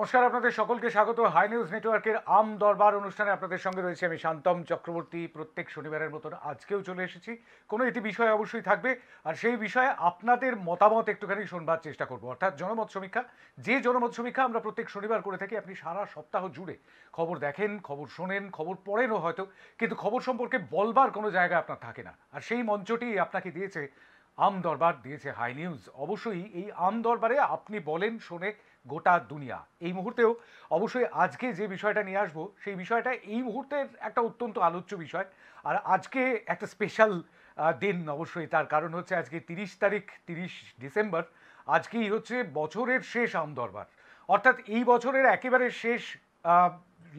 নমস্কার, আপনাদের সকলকে স্বাগত হাই নিউজ নেটওয়ার্কের আম দরবার অনুষ্ঠানে। আপনাদের সঙ্গে রয়েছে আমি শান্তম চক্রবর্তী। প্রত্যেক শনিবারের মতন আজকেও চলে এসেছি। কোনো একটি বিষয় অবশ্যই থাকবে, আর সেই বিষয়ে আপনাদের মতামত একটুখানি শোনবার চেষ্টা করব, অর্থাৎ জনমত সমীক্ষা। যে জনমত সমীক্ষা আমরা প্রত্যেক শনিবার করে থাকি। আপনি সারা সপ্তাহ জুড়ে খবর দেখেন, খবর শোনেন, খবর পড়েনও হয়তো, কিন্তু খবর সম্পর্কে বলবার কোনো জায়গা আপনার থাকে না, আর সেই মঞ্চটি আপনাকে দিয়েছে আম দরবার, দিয়েছে হাই নিউজ। অবশ্যই এই আম দরবারে আপনি বলেন, শোনে গোটা দুনিয়া। এই মুহূর্তেও অবশ্যই আজকে যে বিষয়টা নিয়ে আসবো, সেই বিষয়টা এই মুহূর্তের একটা অত্যন্ত আলোচ্য বিষয়। আর আজকে একটা স্পেশাল দিন অবশ্যই, তার কারণ হচ্ছে আজকে 30 তারিখ, 30 ডিসেম্বর। আজকেই হচ্ছে বছরের শেষ আম দরবার, অর্থাৎ এই বছরের একেবারে শেষ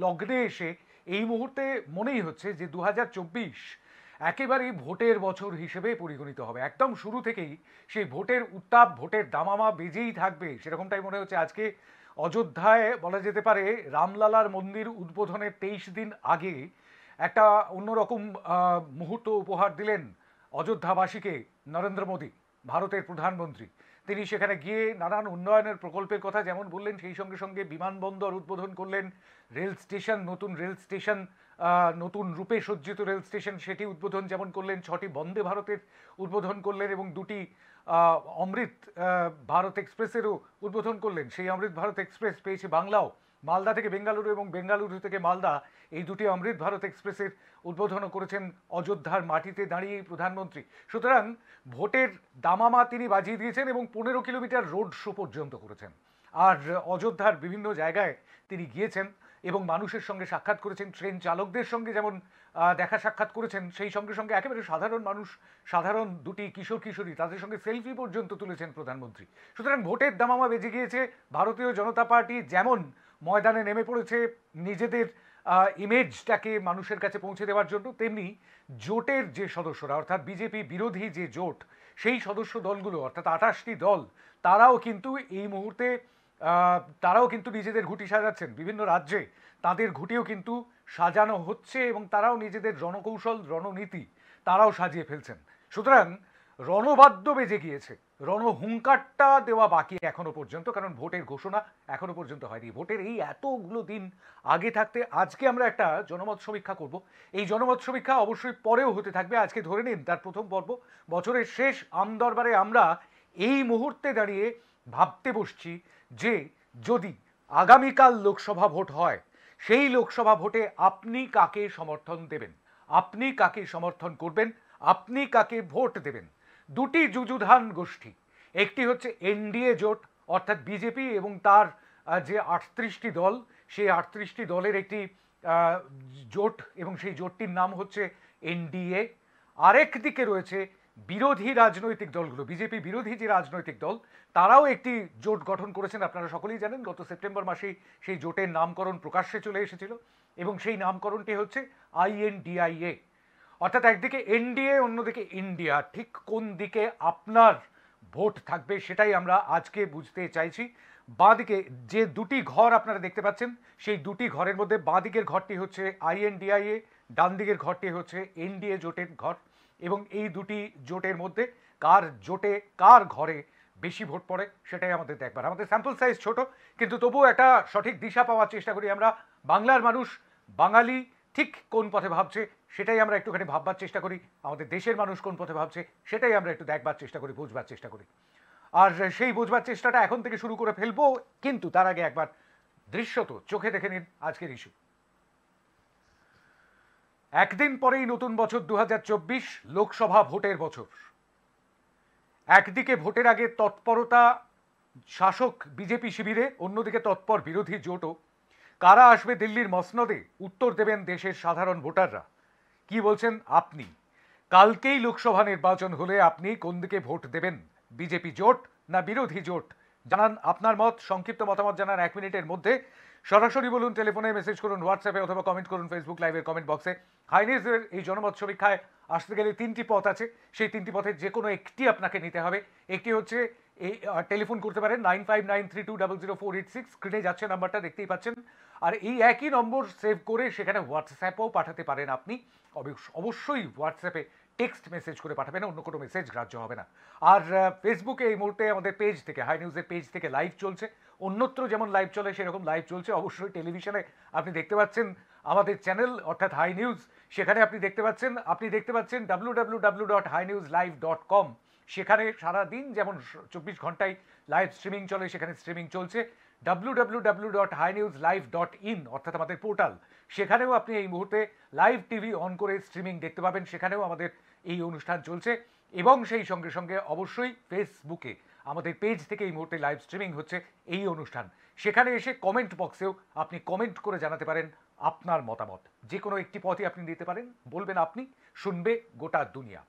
লগ্নে এসে এই মুহূর্তে মনেই হচ্ছে যে 2024 একেবারেই ভোটের বছর হিসেবে পরিগণিত হবে। একদম শুরু থেকেই সেই ভোটের উত্তাপ, ভোটের দামামা বেজেই থাকবে, সেরকমটাই মনে হচ্ছে। আজকে অযোধ্যায় বলা যেতে পারে রামলালার মন্দির উদ্বোধনের 23 দিন আগে একটা অন্যরকম মুহূর্ত উপহার দিলেন অযোধ্যাবাসীকে নরেন্দ্র মোদী, ভারতের প্রধানমন্ত্রী। তিনি সেখানে গিয়ে নানান উন্নয়নের প্রকল্পের কথা যেমন বললেন, সেই সঙ্গে সঙ্গে বিমানবন্দর উদ্বোধন করলেন, রেল স্টেশন, নতুন রেল স্টেশন, নতুন রূপে সজ্জিত রেল স্টেশন সেটি উদ্বোধন যেমন করলেন, 6টি বন্দে ভারতের উদ্বোধন করলেন এবং 2টি অমৃত ভারত এক্সপ্রেসেরও উদ্বোধন করলেন। সেই অমৃত ভারত এক্সপ্রেস পেয়েছে বাংলাও। মালদা থেকে বেঙ্গালুরু এবং বেঙ্গালুরু থেকে মালদা, এই দুটি অমৃত ভারত এক্সপ্রেসের উদ্বোধনও করেছেন অযোধ্যার মাটিতে দাঁড়িয়ে প্রধানমন্ত্রী। সুতরাং ভোটের দামামা তিনি বাজিয়ে দিয়েছেন এবং 15 কিলোমিটার রোড শো পর্যন্ত করেছেন। আর অযোধ্যার বিভিন্ন জায়গায় তিনি গিয়েছেন এবং মানুষের সঙ্গে সাক্ষাৎ করেছেন। ট্রেন চালকদের সঙ্গে যেমন দেখা সাক্ষাৎ করেছেন, সেই সঙ্গে সঙ্গে একেবারে সাধারণ মানুষ, সাধারণ 2টি কিশোর কিশোরী, তাদের সঙ্গে সেলফি পর্যন্ত তুলেছেন প্রধানমন্ত্রী। সুতরাং ভোটের দামামা বেজে গিয়েছে। ভারতীয় জনতা পার্টি যেমন ময়দানে নেমে পড়েছে নিজেদের ইমেজটাকে মানুষের কাছে পৌঁছে দেওয়ার জন্য, তেমনি জোটের যে সদস্যরা, অর্থাৎ বিজেপি বিরোধী যে জোট, সেই সদস্য দলগুলো, অর্থাৎ 28টি দল, তারাও কিন্তু এই মুহূর্তে তারাও কিন্তু নিজেদের ঘুঁটি সাজাচ্ছেন। বিভিন্ন রাজ্যে তাদের ঘুঁটিও কিন্তু সাজানো হচ্ছে এবং তারাও নিজেদের রণকৌশল, রণনীতি তারাও সাজিয়ে ফেলছেন। সুতরাং রণবাদ্য বেজে গিয়েছে, রণহুঙ্কারটা দেওয়া বাকি এখনো পর্যন্ত, কারণ ভোটের ঘোষণা এখনো পর্যন্ত হয়নি। ভোটের এই এতগুলো দিন আগে থাকতে আজকে আমরা একটা জনমত সমীক্ষা করব। এই জনমত সমীক্ষা অবশ্যই পরেও হতে থাকবে। আজকে ধরে নিন তার প্রথম পর্ব। বছরের শেষ আমদরবারে আমরা এই মুহূর্তে দাঁড়িয়ে ভাবতে বসছি যে যদি আগামীকাল লোকসভা ভোট হয়, সেই লোকসভা ভোটে আপনি কাকে সমর্থন দেবেন, আপনি কাকে সমর্থন করবেন, আপনি কাকে ভোট দেবেন। 2টি যুযুধান গোষ্ঠী, একটি হচ্ছে এনডিএ জোট, অর্থাৎ বিজেপি এবং তার যে 38টি দল, সেই 38টি দলের একটি জোট, এবং সেই জোটটির নাম হচ্ছে এনডিএ। আরেক দিকে রয়েছে বিরোধী রাজনৈতিক দলগুলো, বিজেপি বিরোধী যে রাজনৈতিক দল, তারাও একটি জোট গঠন করেছেন। আপনারা সকলেই জানেন গত সেপ্টেম্বর মাসেই সেই জোটের নামকরণ প্রকাশ্যে চলে এসেছিল, এবং সেই নামকরণটি হচ্ছে আইএনডিআইএ। অর্থাৎ একদিকে এনডিএ, অন্যদিকে ইন্ডিয়া। ঠিক কোন দিকে আপনার ভোট থাকবে সেটাই আমরা আজকে বুঝতে চাইছি। বাঁদিকে যে 2টি ঘর আপনারা দেখতে পাচ্ছেন, সেই 2টি ঘরের মধ্যে বাঁদিকের ঘরটি হচ্ছে আইএনডিআইএ, ডান দিকের ঘরটি হচ্ছে এনডিএ জোটের ঘর। এবং এই 2টি জোটের মধ্যে কার জোটে, কার ঘরে বেশি ভোট পড়ে সেটাই আমাদের দেখবার। আমাদের স্যাম্পল সাইজ ছোট, কিন্তু তবুও একটা সঠিক দিশা পাওয়ার চেষ্টা করি আমরা। বাংলার মানুষ, বাঙালি ঠিক কোন পথে ভাবছে সেটাই আমরা একটুখানি ভাববার চেষ্টা করি। আমাদের দেশের মানুষ কোন পথে ভাবছে সেটাই আমরা একটু দেখবার চেষ্টা করি, বুঝবার চেষ্টা করি। আর সেই বুঝবার চেষ্টাটা এখন থেকে শুরু করে ফেলবো, কিন্তু তার আগে একবার দৃশ্যত চোখে দেখে নিন আজকের ইস্যু। একদিন পরেই নতুন বছর 2024, লোকসভা ভোটের বছর। একদিকে ভোটের আগে তৎপরতা শাসক বিজেপি শিবিরে, অন্যদিকে তৎপর বিরোধী জোটও। কারা আসবে দিল্লির মসনদে, উত্তর দেবেন দেশের সাধারণ ভোটাররা। কি বলছেন আপনি? কালকেই লোকসভা নির্বাচন হলে আপনি কোন দিকে ভোট দেবেন, বিজেপি জোট না বিরোধী জোট? জানান আপনার মত, সংক্ষিপ্ত মতামত জানান 1 মিনিটের মধ্যে। সরাসরি বলুন, টেলিফোনে মেসেজ করুন, হোয়াটসঅ্যাপে, অথবা কমেন্ট করুন ফেসবুক লাইভের কমেন্ট বক্সে। হাই নিউজের এই জনমত সমীক্ষায় আসতে গেলে 3টি পথ আছে, সেই 3টি পথের যে কোনো একটি আপনাকে নিতে হবে। একটি হচ্ছে এই টেলিফোন করতে পারেন 9593200486, স্ক্রিনে যাচ্ছে নাম্বারটা, দেখতেই পাচ্ছেন। আর এই একই নম্বর সেভ করে সেখানে হোয়াটসঅ্যাপেও পাঠাতে পারেন আপনি। অবশ্যই হোয়াটসঅ্যাপে টেক্সট মেসেজ করে পাঠাবেন, অন্য কোনো মেসেজ গ্রাহ্য হবে না। আর ফেসবুকে এই মুহূর্তে আমাদের পেজ থেকে, হাই নিউজের পেজ থেকে লাইভ চলছে, অন্যত্র যেমন লাইভ চলে সেরকম লাইভ চলছে। অবশ্যই টেলিভিশনে আপনি দেখতে পাচ্ছেন আমাদের চ্যানেল অর্থাৎ হাই নিউজ, সেখানে আপনি দেখতে পাচ্ছেন www.hinewslive.com। সেখানে সারাদিন যেমন 24 ঘন্টায় লাইভ স্ট্রিমিং চলে, সেখানে স্ট্রিমিং চলছে। www.hinewslive.in অর্থাৎ আমাদের পোর্টাল, সেখানেও আপনি এই মুহূর্তে লাইভ টিভি অন করে স্ট্রিমিং দেখতে পাবেন, সেখানেও আমাদের এই অনুষ্ঠান চলছে। এবং সেই সঙ্গে সঙ্গে অবশ্যই ফেসবুকে আমাদের পেজ থেকে এই মুহূর্তে লাইভ স্ট্রিমিং হচ্ছে এই অনুষ্ঠান। সেখানে এসে কমেন্ট বক্সেও আপনি কমেন্ট করে জানাতে পারেন আপনার মতামত। যে কোনো একটি পথই আপনি দিতে পারেন, বলবেন আপনি, শুনবে গোটা দুনিয়া।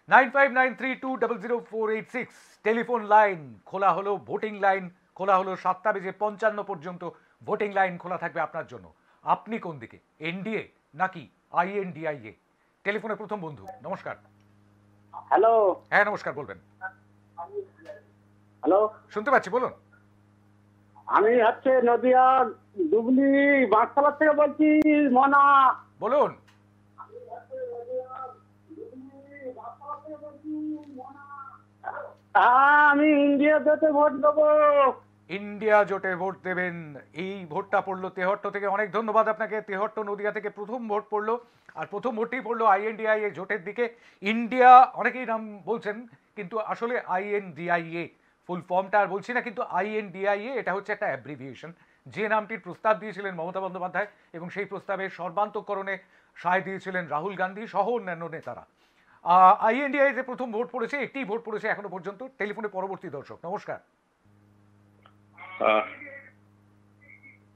9593200486 টেলিফোন লাইন খোলা হলো, ভোটিং লাইন খোলা হলো। 7:55 পর্যন্ত ভোটিং লাইন খোলা থাকবে আপনার জন্য। আপনি কোন দিকে, এনডিএ নাকি আইএনডিআইএ? টেলিফোনে প্রথম বন্ধু, নমস্কার। হ্যালো। হ্যাঁ নমস্কার, বলবেন। হ্যালো, শুনতে পাচ্ছি, বলুন। আমি হচ্ছে নদিয়া ডুবলি বাঁশতলা থেকে বলছি, মনা। বলুন। আমি ইন্ডিয়া জোটে ভোট দেবো। ইন্ডিয়া জোটে ভোট দেবেন। এই ভোটটা পড়লো তেহট্ট থেকে, অনেক ধন্যবাদ আপনাকে। তেহট্ট নদিয়া থেকে প্রথম ভোট পড়লো, আর প্রথম ভোটটি পড়লো আইএনডিআইএ জোটের দিকে। ইন্ডিয়া অনেকেই নাম বলছেন, কিন্তু আসলে আইএনডিআইএ ফুল ফর্মটা আর বলছি না, কিন্তু আইএনডিআইএ এটা হচ্ছে একটা অ্যাব্রিভিয়েশন। যে নামটির প্রস্তাব দিয়েছিলেন মমতা বন্দ্যোপাধ্যায়, এবং সেই প্রস্তাবের সর্বান্তকরণে সায় দিয়েছিলেন রাহুল গান্ধী সহ অন্যান্য নেতারা। আইএনডিআই যে প্রথম ভোট পড়েছে, একটি ভোট পড়েছে এখনো পর্যন্ত। টেলিফোনে পরবর্তী দর্শক, নমস্কার।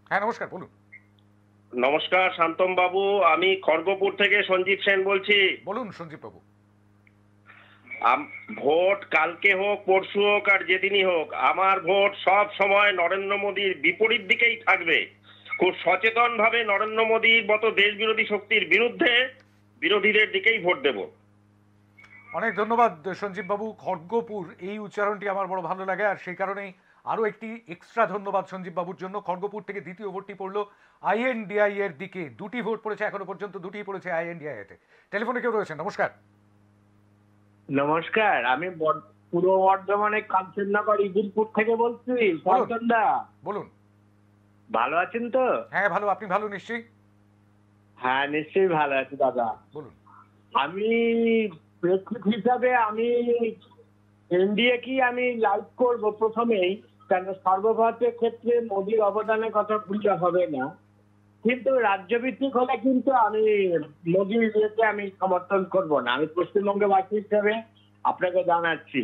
হ্যাঁ নমস্কার, বলুন। নমস্কার শান্তম বাবু, আমি খড়গপুর থেকে সঞ্জীব সেন বলছি। বলুন সঞ্জীব বাবু। ভোট কালকে হোক, পরশু হোক, আর যেদিনই হোক, আমার ভোট সব সময় নরেন্দ্র মোদীর বিপরীত দিকেই থাকবে। খুব সচেতন ভাবে নরেন্দ্র মোদীর মতো দেশ বিরোধী শক্তির বিরুদ্ধে বিরোধীদের দিকেই ভোট দেব। অনেক ধন্যবাদ সঞ্জীব বাবু। খড়গপুর, এই উচ্চারণটি আমার বড় ভালো লাগে, আর সেই কারণেই আরও একটি এক্সট্রা ধন্যবাদ সঞ্জীব বাবুর জন্য। খড়গপুর থেকে দ্বিতীয় ভোটটি পড়লো আইএনডিআই এর দিকে। দুটি ভোট পড়েছে এখনো পর্যন্ত, দুটিই পড়েছে আইএনডিআই এতে। টেলিফোনে কেউ রয়েছেন, নমস্কার। নমস্কার, আমি পূর্ব বর্ধমানের কাঞ্চননগর ইদিলপুর থেকে বলছি। পঞ্চনদা, বলুন। ভালো আছেন তো? হ্যাঁ ভালো, আপনি ভালো নিশ্চয়ই? হ্যাঁ নিশ্চয়ই ভালো আছি দাদা। বলুন। আমি প্রেক্ষিত হিসাবে আমি এনডিএ কি আমি লাইক করব প্রথমেই, কেন সর্বভারতীয় ক্ষেত্রে মোদীর অবদানের কথা ভুলতে হবে না। কিন্তু রাজ্যভিত্তিক হলে কিন্তু আমি মোদীর ইয়েকে আমি সমর্থন করব না। আমি পশ্চিমবঙ্গবাসী হিসেবে আপনাকে জানাচ্ছি।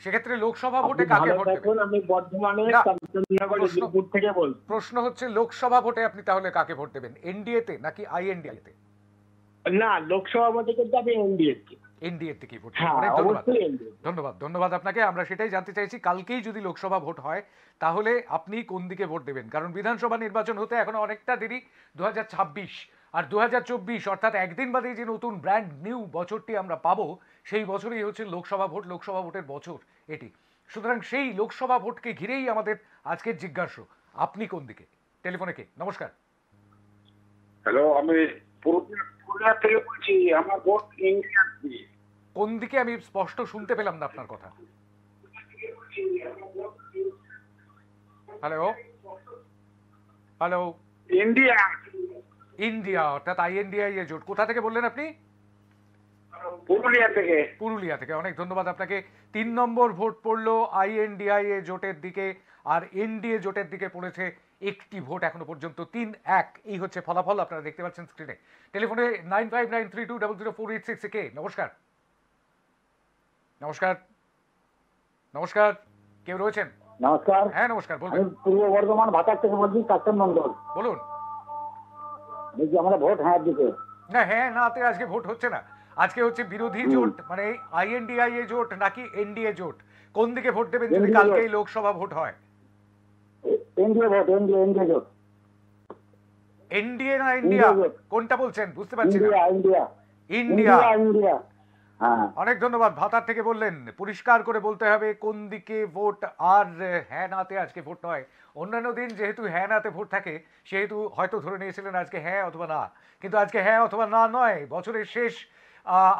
সেক্ষেত্রে লোকসভা ভোটে কাকে ভোট দেবেন? আমি বর্ধমানের কাঞ্চননগর ইদিলপুর থেকে বলছি। প্রশ্ন হচ্ছে লোকসভা ভোটে আপনি তাহলে কাকে ভোট দেবেন, এনডিএতে নাকি আইএনডিআইতে? না, লোকসভা ভোটে কিন্তু আমি এনডিএ কে। এনডিএ থেকে ভোট। হ্যাঁ, অনেক ধন্যবাদ। অবশ্যই এনডিএ। ধন্যবাদ, ধন্যবাদ আপনাকে। আমরা সেটাই জানতে চাইছি, কালকেই যদি লোকসভা ভোট হয় তাহলে আপনি কোন দিকে ভোট দেবেন? কারণ বিধানসভা নির্বাচন হতে এখনো অনেকটা দেরি। 2026 আর 2024 অর্থাৎ একদিন বাদে যে নতুন ব্র্যান্ড নিউ বছরটি আমরা পাবো, সেই বছরই হচ্ছে লোকসভা ভোট। লোকসভা ভোটের বছর এটি। সুতরাং সেই লোকসভা ভোটকে ঘিরেই আমাদের আজকের জিজ্ঞাসা, আপনি কোন দিকে? টেলিফোনে কে, নমস্কার। হ্যালো, আমি পুরুলিয়া থেকে বলছি। আমার ভোট ইন্ডিয়া। কোন দিকে আমি স্পষ্ট শুনতে পেলাম না আপনার কথা। Hello hello. ইন্ডিয়া। ইন্ডিয়া অর্থাৎ আইএনডিআই এ জোট। কোথা থেকে বললেন আপনি? পুরুলিয়া থেকে। পুরুলিয়া থেকে, অনেক ধন্যবাদ আপনাকে। 3 নম্বর ভোট পড়লো আইএনডিআই এ জোটের দিকে, আর এনডিএ জোটের দিকে পড়েছে একটি ভোট এখনো পর্যন্ত। 3-1 এই হচ্ছে ফলাফল, আপনারা দেখতে পাচ্ছেন স্ক্রিনে। টেলিফোনে 9593200486 কে, নমস্কার। নমস্কার নমস্কার, কেউ রয়েছেন? নমস্কার। হ্যাঁ নমস্কার, আমি বলবেন। পূর্ব বর্ধমান ভাতার থেকে বলছি, কাঞ্চন মন্ডল। বলুন। বলছি আমরা ভোট হ্যাঁ দিকে। না হ্যাঁ নাতে আজকে ভোট হচ্ছে না, আজকে হচ্ছে বিরোধী জোট, মানে আইএনডিআইএ জোট নাকি এনডিএ জোট। কোন দিকে ভোট দেবেন যদি NDA কালকেই লোকসভা ভোট হয়? এনডিএ ভোট, এনডিএ জোট। এনডিএ না ইন্ডিয়া? India জোট। কোনটা বলছেন বুঝতে পারছি না। ইন্ডিয়া। ইন্ডিয়া। ইন্ডিয়া। হ্যাঁ। অনেক ধন্যবাদ। ভাতার থেকে বললেন, পরিষ্কার করে বলতে হবে কোন দিকে ভোট। আর হ্যাঁ নাতে আজকে ভোট নয়। অন্যান্য দিন যেহেতু হ্যাঁ নাতে ভোট থাকে, সেহেতু হয়তো ধরে নিয়েছিলেন আজকে হ্যাঁ অথবা না, কিন্তু আজকে হ্যাঁ অথবা না নয়। বছরের শেষ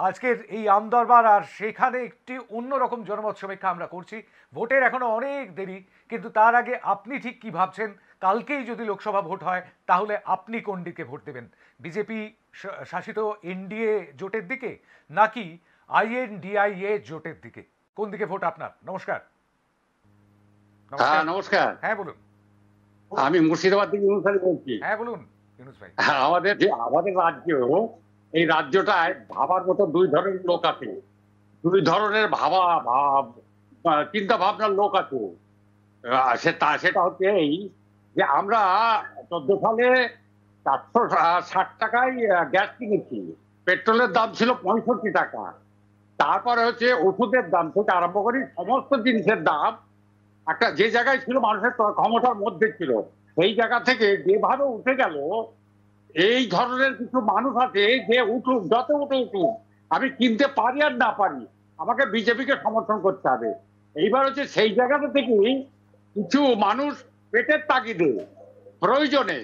আজকের এই আমদরবার, আর সেখানে একটি অন্যরকম জনমত সমীক্ষা আমরা করছি। ভোটের এখনো অনেক দেরি, কিন্তু তার আগে আপনি ঠিক কি ভাবছেন? কালকেই যদি লোকসভা ভোট হয় তাহলে আপনি কোন দিকে ভোট দেবেন? বিজেপি শাসিত এনডিএ জোটের দিকে, নাকি আইএনডিআইএ জোটের দিকে? কোন দিকে ভোট আপনার? নমস্কার। হ্যাঁ, নমস্কার। হ্যাঁ বলুন। আমি মুর্শিদাবাদ থেকে ইউনুস আলী বলছি। হ্যাঁ বলুন ইউনুস ভাই। আমাদের রাজ্য, এই রাজ্যটায় ভাবার মতো দুই ধরনের লোক আছে, দুই ধরনের চিন্তা ভাবনার লোক আছে। সেটা হচ্ছে এই যে আমরা 14 সালে 460 টাকায় গ্যাস কিনেছি, পেট্রোলের দাম ছিল 65 টাকা। তারপরে হচ্ছে ওষুধের দাম থেকে আরম্ভ করি সমস্ত জিনিসের দাম একটা যে জায়গায় ছিল মানুষের ক্ষমতার মধ্যে ছিল, সেই জায়গা থেকে যেভাবে উঠে গেল, এই ধরনের কিছু মানুষ আছে যে উঠুক, যত উঠুক, আমি কিনতে পারি আর না পারি, আমাকে বিজেপিকে সমর্থন করতে হবে। এইবার হচ্ছে সেই জায়গাটা থেকেই কিছু মানুষ পেটের তাগিদে প্রয়োজনে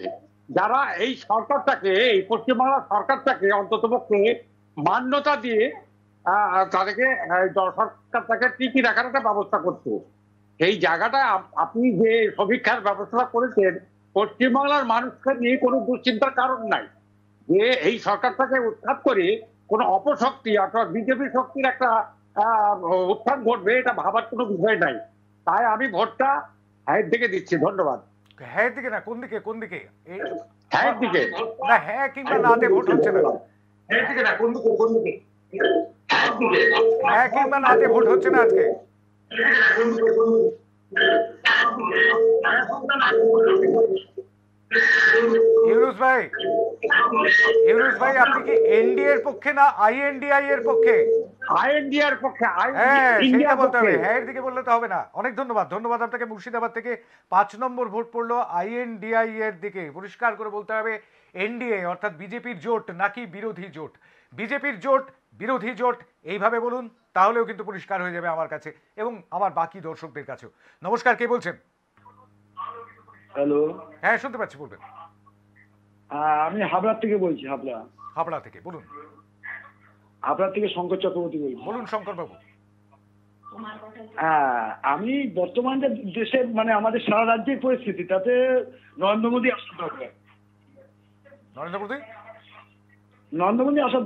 যারা এই সরকারটাকে, এই পশ্চিমবাংলার সরকারটাকে অন্ততপক্ষে মান্যতা দিয়ে তাদেরকে সরকারটাকে টিকিয়ে রাখার একটা ব্যবস্থা করছে। এই জায়গাটা আপনি যে সমীক্ষার ব্যবস্থা করেছেন, পশ্চিমবাংলার মানুষকে নিয়ে কোনো দুশ্চিন্তার কারণ নাই যে এই সরকারটাকে উৎখাত করে কোনো অপশক্তি অথবা বিজেপি শক্তির একটা উত্থান ঘটবে, এটা ভাবার কোনো বিষয় নাই। তাই আমি ভোটটা হ্যাঁ দিকে দিচ্ছি। ধন্যবাদ। হ্যাঁ দিকে না, কোন দিকে? কোন দিকে? হ্যাঁ দিকে না, হ্যাঁ কিংবা নাতে ভোট হচ্ছে না। হ্যাঁ দিকে না, কোন দিকে? কোন দিকে? হ্যাঁ কিংবা নাতে ভোট হচ্ছে না আজকে। ইউনুস ভাই, আপনি কি এনডিএ এর পক্ষে না আইএনডিআই এর পক্ষে? আইএনডিআই এর পক্ষে। হ্যাঁ সেটা বলতে হবে, হ্যাঁ এর দিকে বললে তো হবে না। অনেক ধন্যবাদ আপনাকে। মুর্শিদাবাদ থেকে 5 নম্বর ভোট পড়লো আইএনডিআই এর দিকে। পরিষ্কার করে বলতে হবে এনডিএ অর্থাৎ বিজেপির জোট নাকি বিরোধী জোট। বিজেপির জোট, বিরোধী জোট, এইভাবে বলুন, তাহলেও কিন্তু পরিষ্কার হয়ে যাবে আমার কাছে এবং আমার বাকি দর্শকদের কাছেও। নমস্কার, কে বলছেন? হ্যালো, হ্যাঁ শুনতে পাচ্ছি, বলবেন। আমি হাবড়া থেকে বলছি। হাবড়া থেকে বলুন। হাবড়া থেকে শঙ্কর চক্রবর্তী বলছি। বলুন শঙ্কর বাবু। আমি বর্তমান যে দেশের মানে আমাদের সারা রাজ্যের পরিস্থিতি, তাতে নরেন্দ্র মোদী আসার দরকার। নরেন্দ্র মোদী আসার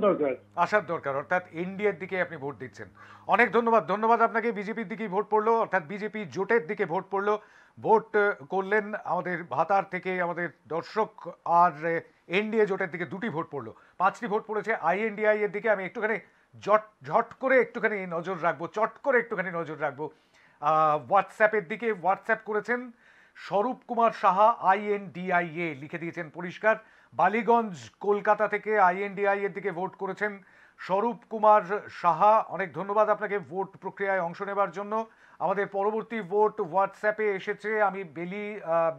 দরকার। অর্থাৎ এনডিএর দিকে আপনি ভোট দিচ্ছেন। অনেক ধন্যবাদ আপনাকে। বিজেপির দিকেই ভোট পড়লো, অর্থাৎ বিজেপি জোটের দিকে ভোট পড়লো। ভোট করলেন আমাদের ভাতার থেকে আমাদের দর্শক, আর এনডিএ জোটের দিকে দুটি ভোট পড়লো। 5টি ভোট পড়েছে আইএনডিআই এর দিকে। আমি একটুখানি ঝট করে একটুখানি নজর রাখবো, চট করে একটুখানি নজর রাখবো হোয়াটসঅ্যাপের দিকে। হোয়াটসঅ্যাপ করেছেন স্বরূপ কুমার সাহা, আইএনডিআইএ লিখে দিয়েছেন পরিষ্কার। বালিগঞ্জ কলকাতা থেকে আইএনডিআই এর দিকে ভোট করেছেন স্বরূপ কুমার সাহা। অনেক ধন্যবাদ আপনাকে ভোট প্রক্রিয়ায় অংশ নেবার জন্য। আমাদের পরবর্তী ভোট হোয়াটসঅ্যাপে এসেছে। আমি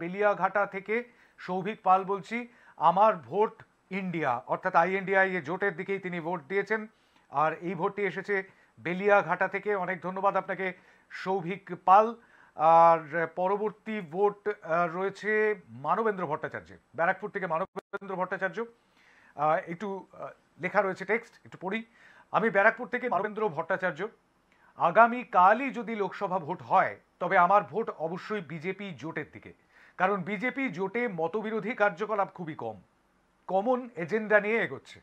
বেলিয়াঘাটা থেকে সৌভিক পাল বলছি। আমার ভোট ইন্ডিয়া অর্থাৎ আইএনডিআই জোটের দিকেই তিনি ভোট দিয়েছেন, আর এই ভোটটি এসেছে বেলিয়াঘাটা থেকে। অনেক ধন্যবাদ আপনাকে সৌভিক পাল। আর পরবর্তী ভোট রয়েছে মানবেন্দ্র ভট্টাচার্য, ব্যারাকপুর থেকে মানবেন্দ্র ভট্টাচার্য। একটু লেখা রয়েছে টেক্সট, একটু পড়ি আমি। ব্যারাকপুর থেকে মানবেন্দ্র ভট্টাচার্য। আগামীকালই যদি লোকসভা ভোট হয় তবে আমার ভোট অবশ্যই বিজেপি জোটের দিকে, কারণ বিজেপি জোটে মতবিরোধী কার্যকলাপ খুবই কম, কমন এজেন্ডা নিয়ে এগোচ্ছে।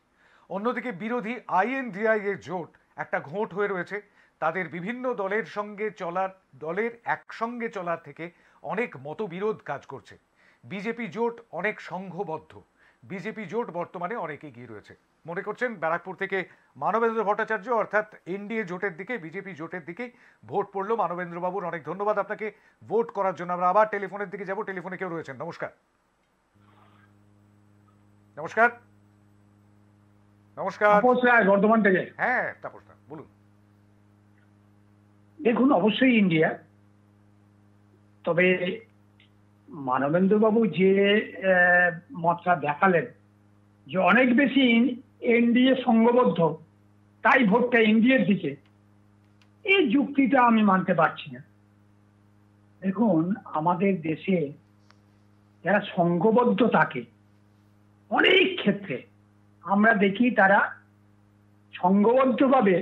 অন্যদিকে বিরোধী আইএনডিআই এর জোট একটা ঘোট হয়ে রয়েছে। তাদের বিভিন্ন দলের একসঙ্গে চলার থেকে অনেক মতবিরোধ কাজ করছে। বিজেপি জোট অনেক সংঘবদ্ধ, বিজেপি জোট বর্তমানে অনেক এগিয়ে রয়েছে মনে করছেন ব্যারাকপুর থেকে মানবেন্দ্র ভট্টাচার্য। অর্থাৎ এনডিএ জোটের দিকে, বিজেপি জোটের দিকেই ভোট পড়লো মানবেন্দ্র বাবুর। অনেক ধন্যবাদ আপনাকে ভোট করার জন্য। আমরা আবার টেলিফোনের দিকে যাব। টেলিফোনে কেউ রয়েছেন? নমস্কার। বর্ধমান থেকে। হ্যাঁ তাপস দা বলুন। দেখুন, অবশ্যই ইন্ডিয়া, তবে মানবেন্দ্র বাবু যে মতটা দেখালেন যে অনেক বেশি এনডিএ সংঘবদ্ধ, তাই ভোটটা ইন্ডিয়ার দিকে, এই যুক্তিটা আমি মানতে পারছি না। দেখুন, আমাদের দেশে যারা সংঘবদ্ধ থাকে অনেক ক্ষেত্রে আমরা দেখি তারা সংঘবদ্ধভাবে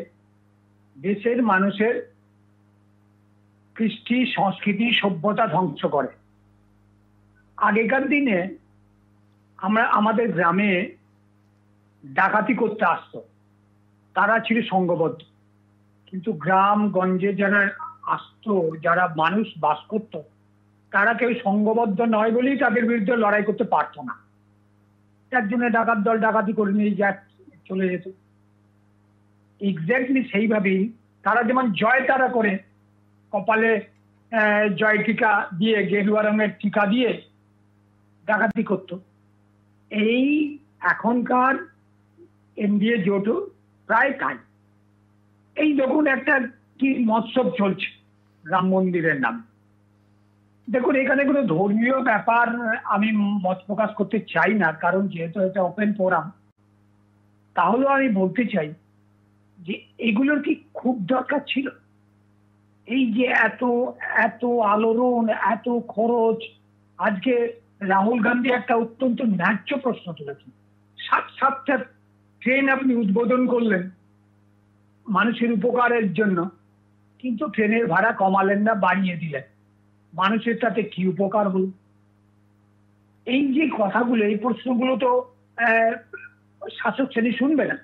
দেশের মানুষের কৃষ্টি সংস্কৃতি সভ্যতা ধ্বংস করে। আগেকার দিনে আমাদের গ্রামে ডাকাতি করতে আসতো, তারা ছিল সংঘবদ্ধ। কিন্তু গ্রামগঞ্জে যারা আসতো, যারা মানুষ বাস করত, তারা কেউ সংঘবদ্ধ নয় বলেই তাদের বিরুদ্ধে লড়াই করতে পারতো না। একজনের ডাকাত দল ডাকাতি করে নিয়ে চলে যেত। এক্স্যাক্টলি সেইভাবেই তারা যেমন জয় তারা করে কপালে জয় টিকা দিয়ে, গেরুয়া রঙের টিকা দিয়ে ডাকাতি করত। এই এখনকার এনডিএ জোটও প্রায় তাই। এই দেখুন একটা কি মৎসব চলছে রাম মন্দিরের নাম। দেখুন এখানে কোনো ধর্মীয় ব্যাপার আমি মত প্রকাশ করতে চাই না, কারণ যেহেতু এটা ওপেন ফোরাম। তাহলেও আমি বলতে চাই যে এগুলোর কি খুব দরকার ছিল? এই যে এত এত আলোড়ন, এত খরচ। আজকে রাহুল গান্ধী একটা অত্যন্ত ন্যায্য প্রশ্ন তুলেছেন। 7-7টা ট্রেন আপনি উদ্বোধন করলেন মানুষের উপকারের জন্য, কিন্তু ট্রেনের ভাড়া কমালেন না, বাড়িয়ে দিলেন। মানুষের তাতে কি উপকার হলো? এই যে কথাগুলো, এই প্রশ্নগুলো তো শাসক শ্রেণী শুনবে না।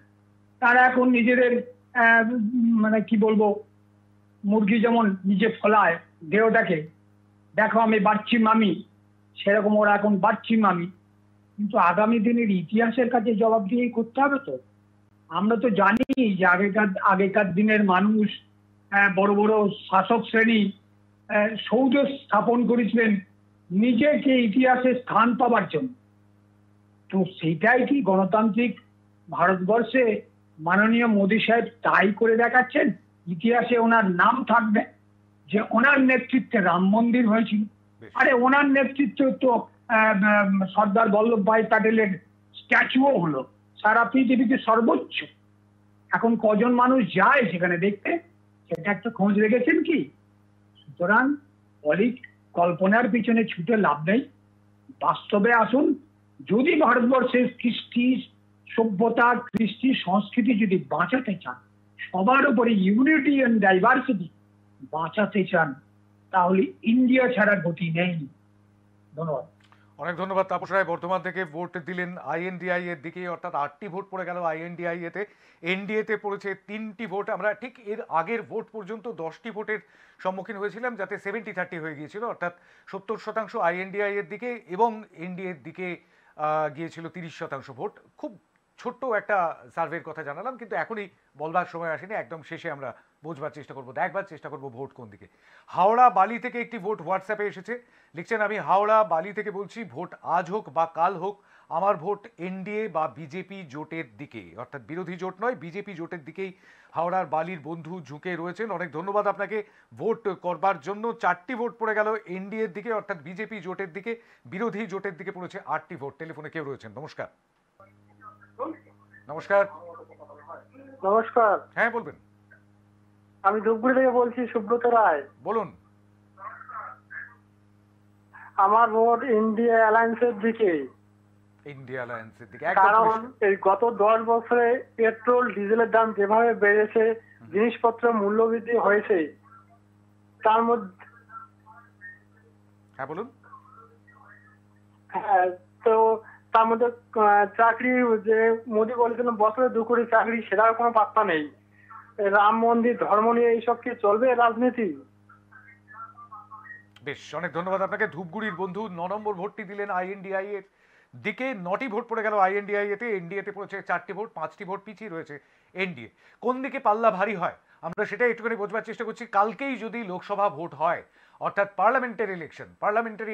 তারা এখন নিজেদের মানে কি বলবো, মুরগি যেমন নিজে ফলায় দেহটাকে, দেখো আমি বাড়ছি মামি, সেরকম ওরা এখন বাড়ছি মামি। কিন্তু আগামী দিনের ইতিহাসের কাছে জবাবদিহি করতে হবে তো। আমরা তো জানি যে আগেকার দিনের মানুষ, বড় বড় শাসক শ্রেণী সৌধ স্থাপন করেছিলেন নিজেকে ইতিহাসে স্থান পাবার জন্য। তো সেটাই কি গণতান্ত্রিক ভারতবর্ষে মাননীয় মোদী সাহেব তাই করে দেখাচ্ছেন? ইতিহাসে ওনার নাম থাকবে যে ওনার নেতৃত্বে রাম মন্দির হয়েছিল। আরে ওনার নেতৃত্বে তো সর্দার বল্লভভাই প্যাটেলের স্ট্যাচুও হলো, সারা পৃথিবীতে সর্বোচ্চ। এখন কজন মানুষ যায় সেখানে দেখতে, সেটা একটা খোঁজ রেখেছেন কি? সুতরাং কল্পনার পিছনে ছুটে লাভ নেই, বাস্তবে আসুন। যদি ভারতবর্ষের কৃষ্টি সভ্যতা, কৃষ্টি সংস্কৃতি যদি বাঁচাতে চান, সবার উপরে ইউনিটি এন্ড ডাইভার্সিটি বাঁচাতে চান, তাহলে ইন্ডিয়া ছাড়া গতি নেই। ধন্যবাদ। অনেক ধন্যবাদ তাপস রায়। বর্ধমান থেকে ভোট দিলেন আইএনডিআই এর দিকে, অর্থাৎ 8টি ভোট পড়ে গেল আইএনডিআই এতে। এনডিএতে পড়েছে 3টি ভোট। আমরা ঠিক এর আগের ভোট পর্যন্ত 10টি ভোটের সম্মুখীন হয়েছিলাম, যাতে 70-30 হয়ে গিয়েছিল, অর্থাৎ 70% আইএনডিআই এর দিকে এবং এনডিএর দিকে গিয়েছিল 30% ভোট। খুব ছোট্ট একটা সার্ভের কথা জানালাম, কিন্তু এখনই বলবার সময় আসেনি, একদম শেষে আমরা বোঝবার চেষ্টা করবো, দেখবার চেষ্টা করবো ভোট কোন দিকে। হাওড়া বালি থেকে একটি ভোট হোয়াটসঅ্যাপে এসেছে, লিখছেন আমি হাওড়া বালি থেকে বলছি, ভোট আজ হোক বা কাল হোক, আমার ভোট এনডিএ বা বিজেপি জোটের দিকে, অর্থাৎ বিরোধী জোট নয়, বিজেপি জোটের দিকেই হাওড়ার বালির বন্ধু ঝুঁকে রয়েছেন। অনেক ধন্যবাদ আপনাকে ভোট করবার জন্য। 4টি ভোট পড়ে গেল এনডিএর দিকে, অর্থাৎ বিজেপি জোটের দিকে। বিরোধী জোটের দিকে পড়েছে 8টি ভোট। টেলিফোনে কেউ রয়েছেন? নমস্কার। নমস্কার। নমস্কার। হ্যাঁ বলবেন। আমি ধূপগুড়ি থেকে বলছি, সুব্রত রায়। বলুন। আমার ভোট ইন্ডিয়া অ্যালায়েন্সের দিকে। ইন্ডিয়া অ্যালায়েন্সের দিকে, কারণ এই গত 10 বছরে পেট্রোল ডিজেলের দাম যেভাবে বেড়েছে, জিনিসপত্রের মূল্যবৃদ্ধি হয়েছে, তার মধ্যে। হ্যাঁ বলুন। হ্যাঁ, তো তার মধ্যে চাকরি, যে মোদী বলেছিলেন বছরে 2 কোটি চাকরি, সেটার কোনো পাত্তা নেই। রাম মন্দির, ধর্ম নিয়ে এইসব কি চলবে রাজনীতি? বেশ, অনেক ধন্যবাদ আপনাকে। ধূপগুড়ির বন্ধু 9 নম্বর ভোটটি দিলেন আইএনডিআই এর দিকে। 9টি ভোট পড়ে গেল আইএনডিআই এতে। এনডিএতে পড়েছে 4টি ভোট, 5টি ভোট পিছিয়ে রয়েছে এনডিএ। কোন দিকে পাল্লা ভারী হয় আমরা সেটাই একটুখানি বোঝবার চেষ্টা করছি। কালকেই যদি লোকসভা ভোট হয়, অর্থাৎ পার্লামেন্টারি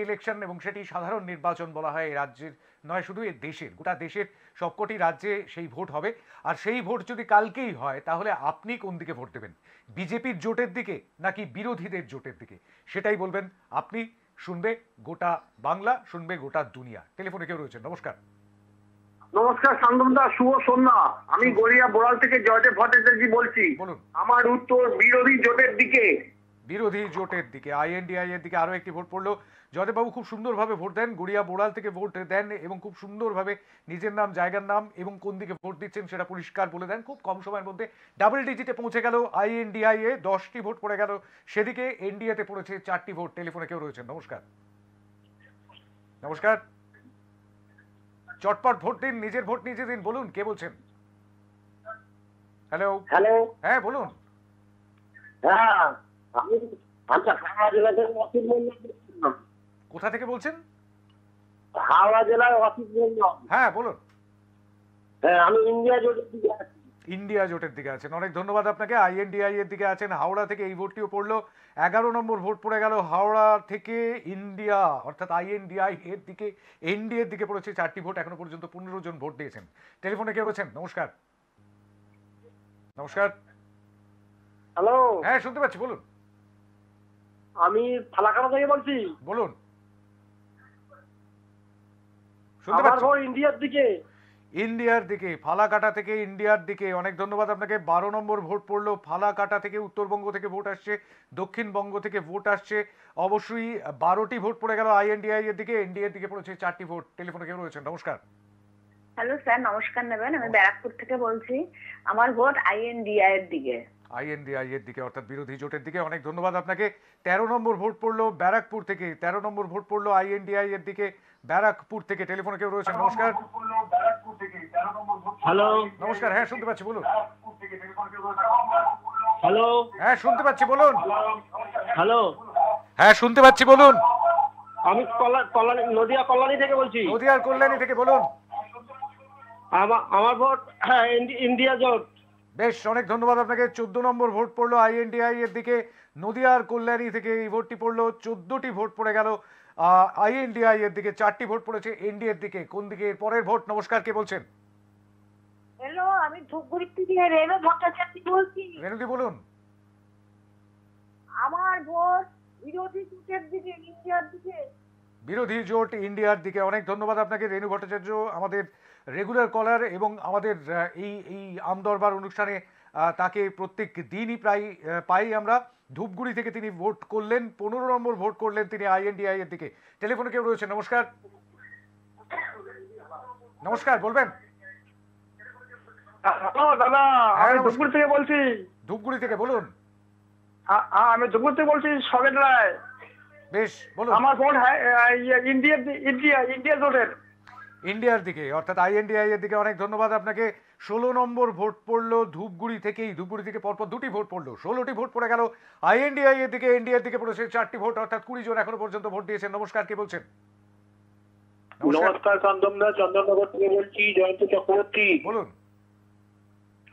ইলেকশন, এবং সেটি সাধারণ নির্বাচন বলা হয়, এই রাজ্যের নয় শুধু এই দেশের, গোটা দেশের সবকটি রাজ্যে সেই ভোট হবে। আর সেই ভোট যদি কালকেই হয়, তাহলে আপনি কোন দিকে ভোট দেবেন? বিজেপির জোটের দিকে নাকি বিরোধীদের জোটের দিকে? সেটাই বলবেন আপনি। শুনবে গোটা বাংলা, শুনবে গোটা দুনিয়া। টেলিফোনে কেউ রয়েছেন? নমস্কার। নমস্কার শান্তনুদা, শুভ সন্ধ্যা। আমি গড়িয়া বোড়াল থেকে জয়দেব ভট্টাচার্য বলছি। বলুন। আমার উত্তর বিরোধী জোটের দিকে। বিরোধী জোটের দিকে, আইএনডিআই এর দিকে আরো একটি ভোট পড়লো। জয়দেববাবু খুব সুন্দরভাবে ভোট দেন, গড়িয়া বোড়াল থেকে ভোট দেন এবং খুব সুন্দরভাবে নিজের নাম, জায়গার নাম এবং কোন দিকে ভোট দিচ্ছেন সেটা পরিষ্কার বলে দেন। খুব কম সময়ের মধ্যে ডাবল ডিজিটে পৌঁছে গেল আইএনডিআইএ, 10টি ভোট পড়ে গেল সেদিকে, এনডিএতে পড়েছে 4টি ভোট। টেলিফোনে কেউ রয়েছেন, নমস্কার। নমস্কার, চটপট ভোট দিন, নিজের ভোট নিজে দিন। বলুন কে বলছেন? হ্যালো। হ্যালো, হ্যাঁ বলুন। হ্যাঁ আমি হাওড়া জেলা থেকে অসিত মন্ডল বলছিলাম। কোথা থেকে বলছেন? হাওড়া জেলায় অসিত মন্ডল। হ্যাঁ বলুন। হ্যাঁ, আমি ইন্ডিয়া জোটের দিকে আছি। ইন্ডিয়া জোটের দিকে আছেন, অনেক ধন্যবাদ আপনাকে। আইএনডিআই এর দিকে আছেন। হাওড়া থেকে এই ভোটটিও পড়লো, 11 নম্বর ভোট পড়ে গেল হাওড়া থেকে। ইন্ডিয়া অর্থাৎ আইএনডিআই এর দিকে, এনডিএ এর দিকে পড়েছে 4টি ভোট। এখনো পর্যন্ত 15 জন ভোট দিয়েছেন। টেলিফোনে কে রয়েছেন? নমস্কার। নমস্কার। হ্যালো, হ্যাঁ শুনতে পাচ্ছি, বলুন। আমি ফালাকাটা থেকে বলছি। বলুন, শুনতে আমার পাচ্ছি। ভোট ইন্ডিয়ার দিকে। ইন্ডিয়ার দিকে, ফালাকাটা থেকে ইন্ডিয়ার দিকে, অনেক ধন্যবাদ আপনাকে। 12 নম্বর ভোট পড়লো ফালাকাটা থেকে। উত্তরবঙ্গ থেকে ভোট আসছে, দক্ষিণবঙ্গ থেকে ভোট আসছে। অবশ্যই 12টি ভোট পড়ে গেল আইএনডিআই এর দিকে, এনডিএ এর দিকে পড়েছে 4টি ভোট। টেলিফোনে কেউ রয়েছেন, নমস্কার। হ্যালো স্যার, নমস্কার নেবেন। আমি ব্যারাকপুর থেকে বলছি। আমার ভোট আইএনডিআই এর দিকে। আইএনডিআই এর দিকে অর্থাৎ বিরোধী জোটের দিকে, অনেক ধন্যবাদ আপনাকে। 13 নম্বর ভোট পড়লো ব্যারাকপুর থেকে, 13 নম্বর ভোট পড়লো আইএনডিআই এর দিকে, ব্যারাকপুর থেকে। টেলিফোনে কেউ রয়েছেন, নমস্কার। হ্যালো, নমস্কার, হ্যাঁ শুনতে পাচ্ছি, বলুন। হ্যালো, হ্যাঁ শুনতে পাচ্ছি, বলুন। হ্যালো। হ্যাঁ শুনতে পাচ্ছি, বলুন। আমি কল্যাণী, নদিয়া কল্যাণী থেকে বলছি। নদিয়ার কল্যাণী থেকে, বলুন। আমার ভোট ইন্ডিয়া জোট। বেশ, অনেক ধন্যবাদ আপনাকে। 14 নম্বর ভোট পড়লো আইএনডিআই এর দিকে, নদিয়ার কল্যাণী থেকে এই ভোটটি পড়লো। 14টি ভোট পড়ে গেল আইএনডিআই এর দিকে, 4টি ভোট পড়েছে এনডিএ এর দিকে। কোন দিকে এর পরের ভোট? নমস্কার, কে বলছেন? হ্যালো, আমি ধূপগুড়ি থেকে রেণু ভট্টাচার্য বলছি। রেণুদি বলুন। আমার ভোট বিরোধী জোটের দিকে, ইন্ডিয়ার দিকে। বিরোধী জোট ইন্ডিয়ার দিকে, অনেক ধন্যবাদ আপনাকে রেণু ভট্টাচার্য, আমাদের রেগুলার কলার এবং আমাদের এই এই আমদরবার অনুষ্ঠানে তাকে প্রত্যেক দিনই প্রায় পাই আমরা। ধূপগুড়ি থেকে তিনি ভোট করলেন, 15 নম্বর ভোট করলেন তিনি আইএনডিআই এর দিকে। টেলিফোনে কেউ রয়েছে, নমস্কার। নমস্কার, বলবেন। দাদা, হ্যাঁ, আমি নমস্কার। ধূপগুড়ি থেকে বলছি। ধূপগুড়ি থেকে, বলুন। হ্যাঁ, আমি ধূপগুড়ি থেকে বলছি, সবেত রায়। বেশ, বলুন। আমার ভোট ইন্ডিয়া জোটের। ইন্ডিয়ার দিকে অর্থাৎ আইএনডিআই এর দিকে, অনেক ধন্যবাদ আপনাকে। 16 নম্বর ভোট পড়লো ধূপগুড়ি থেকেই। ধূপগুড়ি থেকে পরপর 2টি ভোট পড়লো, 16টি ভোট পড়ে গেল আইএনডিআই এর দিকে, এনডিএ এর দিকে পড়েছে 4টি ভোট, অর্থাৎ 20 জন এখনো পর্যন্ত ভোট দিয়েছেন। নমস্কার, কে বলছেন? নমস্কার, চন্দনদা, চন্দননগর থেকে বলছি। জয়ন্ত চক্রবর্তী। বলুন।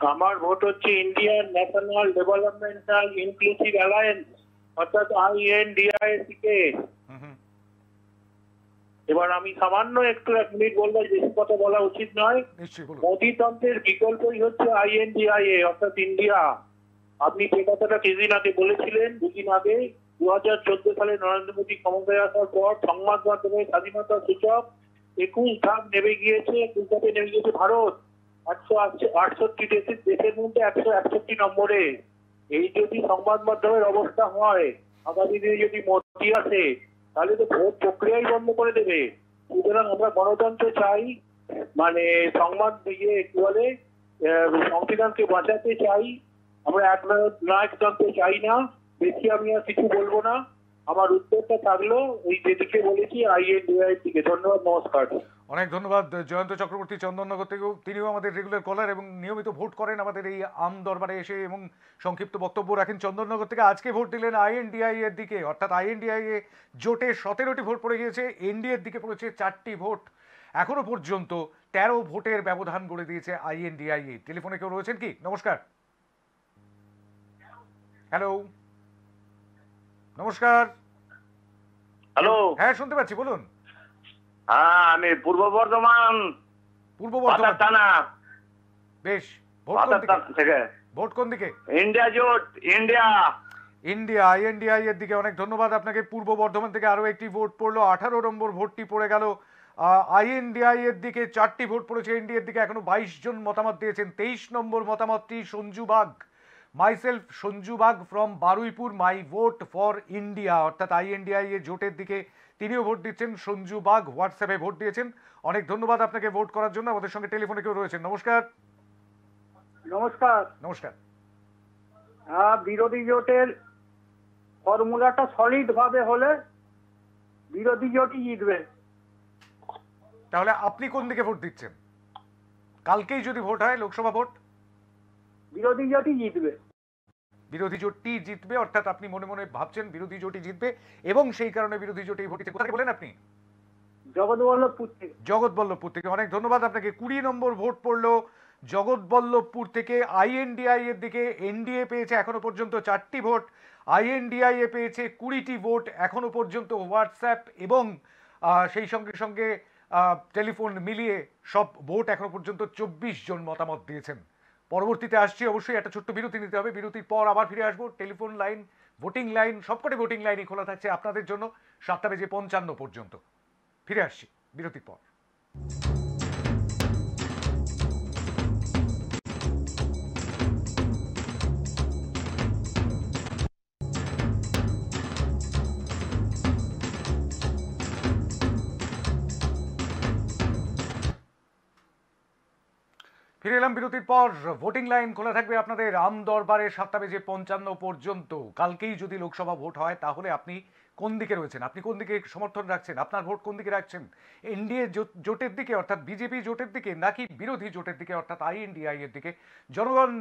আমার ভোট হচ্ছে Indian national developmental inclusive alliance অর্থাৎ আইএনডিআই এর দিকে। এবার আমি সামান্য একটু 1 মিনিট বলবো, বেশি কথা বলা উচিত নয়। নিশ্চয়ই, বলুন। মোদীতন্ত্রের বিকল্পই হচ্ছে আইএনডিআইএ অর্থাৎ ইন্ডিয়া। আপনি যে কথাটা কিছুদিন আগে বলেছিলেন, 2 দিন আগে, 2014 সালে নরেন্দ্র মোদী ক্ষমতায় আসার পর সংবাদ মাধ্যমে স্বাধীনতা সূচক 21 ধাপ নেমে গিয়েছে, 21 ধাপে নেমে গিয়েছে ভারত 168 দেশের মধ্যে 161 নম্বরে। এই যদি সংবাদ মাধ্যমের অবস্থা হয়, আগামী দিনে যদি মোদী আসে, তাহলে তো ভোট প্রক্রিয়াই বন্ধ করে দেবে। সুতরাং আমরা গণতন্ত্র চাই, মানে সংবাদ কি বলে, সংবিধানকে বাঁচাতে চাই। আমরা একনায়কতন্ত্র চাই না। বেশি আমি আর কিছু বলবো না। আমার উত্তরটা থাকলো ওই যেদিকে বলেছি, আইএনডিআই দিকে। ধন্যবাদ, নমস্কার। অনেক ধন্যবাদ জয়ন্ত চক্রবর্তী, চন্দননগর থেকেও। তিনিও আমাদের রেগুলার কলার এবং নিয়মিত ভোট করেন আমাদের এই আম দরবারে এসে এবং সংক্ষিপ্ত বক্তব্য রাখেন। চন্দননগর থেকে আজকে ভোট দিলেন আইএনডিআই এর দিকে, অর্থাৎ আইএনডিআই এ জোটে 17টি ভোট পড়ে গিয়েছে, এনডিএ এর দিকে পড়েছে 4টি ভোট। এখনো পর্যন্ত 13 ভোটের ব্যবধান গড়ে দিয়েছে আইএনডিআই এ। টেলিফোনে কেউ রয়েছেন কি? নমস্কার। হ্যালো, নমস্কার। হ্যালো, হ্যাঁ শুনতে পাচ্ছি, বলুন। হ্যাঁ, আমি পূর্ব বর্ধমান পূর্ব বর্ধমান থানা। বেশ, ভোট কোন দিকে? থেকে। ভোট কোন দিকে? ইন্ডিয়া জোট, ইন্ডিয়া। ইন্ডিয়া, আইএনডিআই এর দিকে, অনেক ধন্যবাদ আপনাকে। পূর্ব বর্ধমান থেকে আরো একটি ভোট পড়লো, 18 নম্বর ভোটটি পড়ে গেল আইএনডিআই এর দিকে। 4টি ভোট পড়েছে এনডিএ এর দিকে। এখনো 22 জন মতামত দিয়েছেন। 23 নম্বর মতামতটি Sanju Bag, myself Sanju Bag from Baruipur, my vote for India, অর্থাৎ আইএনডিআই এর জোটের দিকে তিনিও ভোট দিচ্ছেন। সঞ্জু বাগ হোয়াটসঅ্যাপে ভোট দিয়েছেন। অনেক ধন্যবাদ আপনাকে ভোট করার জন্য। আমাদের সঙ্গে টেলিফোনে কেউ রয়েছেন। নমস্কার। নমস্কার। নমস্কার। বিরোধী জোটের ফর্মুলাটা সলিড ভাবে হলে বিরোধী জোটই জিতবে। তাহলে আপনি কোন দিকে ভোট দিচ্ছেন? কালকেই যদি ভোট হয়, লোকসভা ভোট, বিরোধী জোটই জিতবে। বিরোধী জোটটি জিতবে, অর্থাৎ আপনি মনে মনে ভাবছেন বিরোধী জোটই জিতবে এবং সেই কারণে বিরোধী জোটে ভোট দিতে। কোথায় বলেন আপনি? জগৎবল্লভপুর থেকে। জগৎবল্লভপুর থেকে। অনেক ধন্যবাদ আপনাকে। 20 নম্বর ভোট পড়লো জগৎবল্লভপুর থেকে। আইএনডিআই এর দিকে এনডিএ পেয়েছে এখনো পর্যন্ত 4টি ভোট, আইএনডিআই এ পেয়েছে 20টি ভোট এখনো পর্যন্ত। হোয়াটসঅ্যাপ এবং সেই সঙ্গে সঙ্গে টেলিফোন মিলিয়ে সব ভোট এখনো পর্যন্ত 24 জন মতামত দিয়েছেন। পরবর্তীতে আসছি, অবশ্যই একটা ছোট্ট বিরতি নিতে হবে। বিরতির পর আবার ফিরে আসবো। টেলিফোন লাইন, ভোটিং লাইন, সবকটি ভোটিং লাইনই খোলা থাকছে আপনাদের জন্য 7:55 পর্যন্ত। ফিরে আসছি বিরতির পর। ফিরে এলাম বিরতির পর। ভোটিং লাইন খোলা থাকবে আপনাদের আম দরবারে 7:55 পর্যন্ত। কালকেই যদি লোকসভা ভোট হয় তাহলে আপনি কোন দিকে রয়েছেন, আপনি কোন দিকে সমর্থন রাখছেন, আপনার ভোট কোন দিকে রাখছেন? এনডিএ জোটের দিকে অর্থাৎ বিজেপি জোটের দিকে, নাকি বিরোধী জোটের দিকে অর্থাৎ আইএনডিআই এর দিকে? জনগণ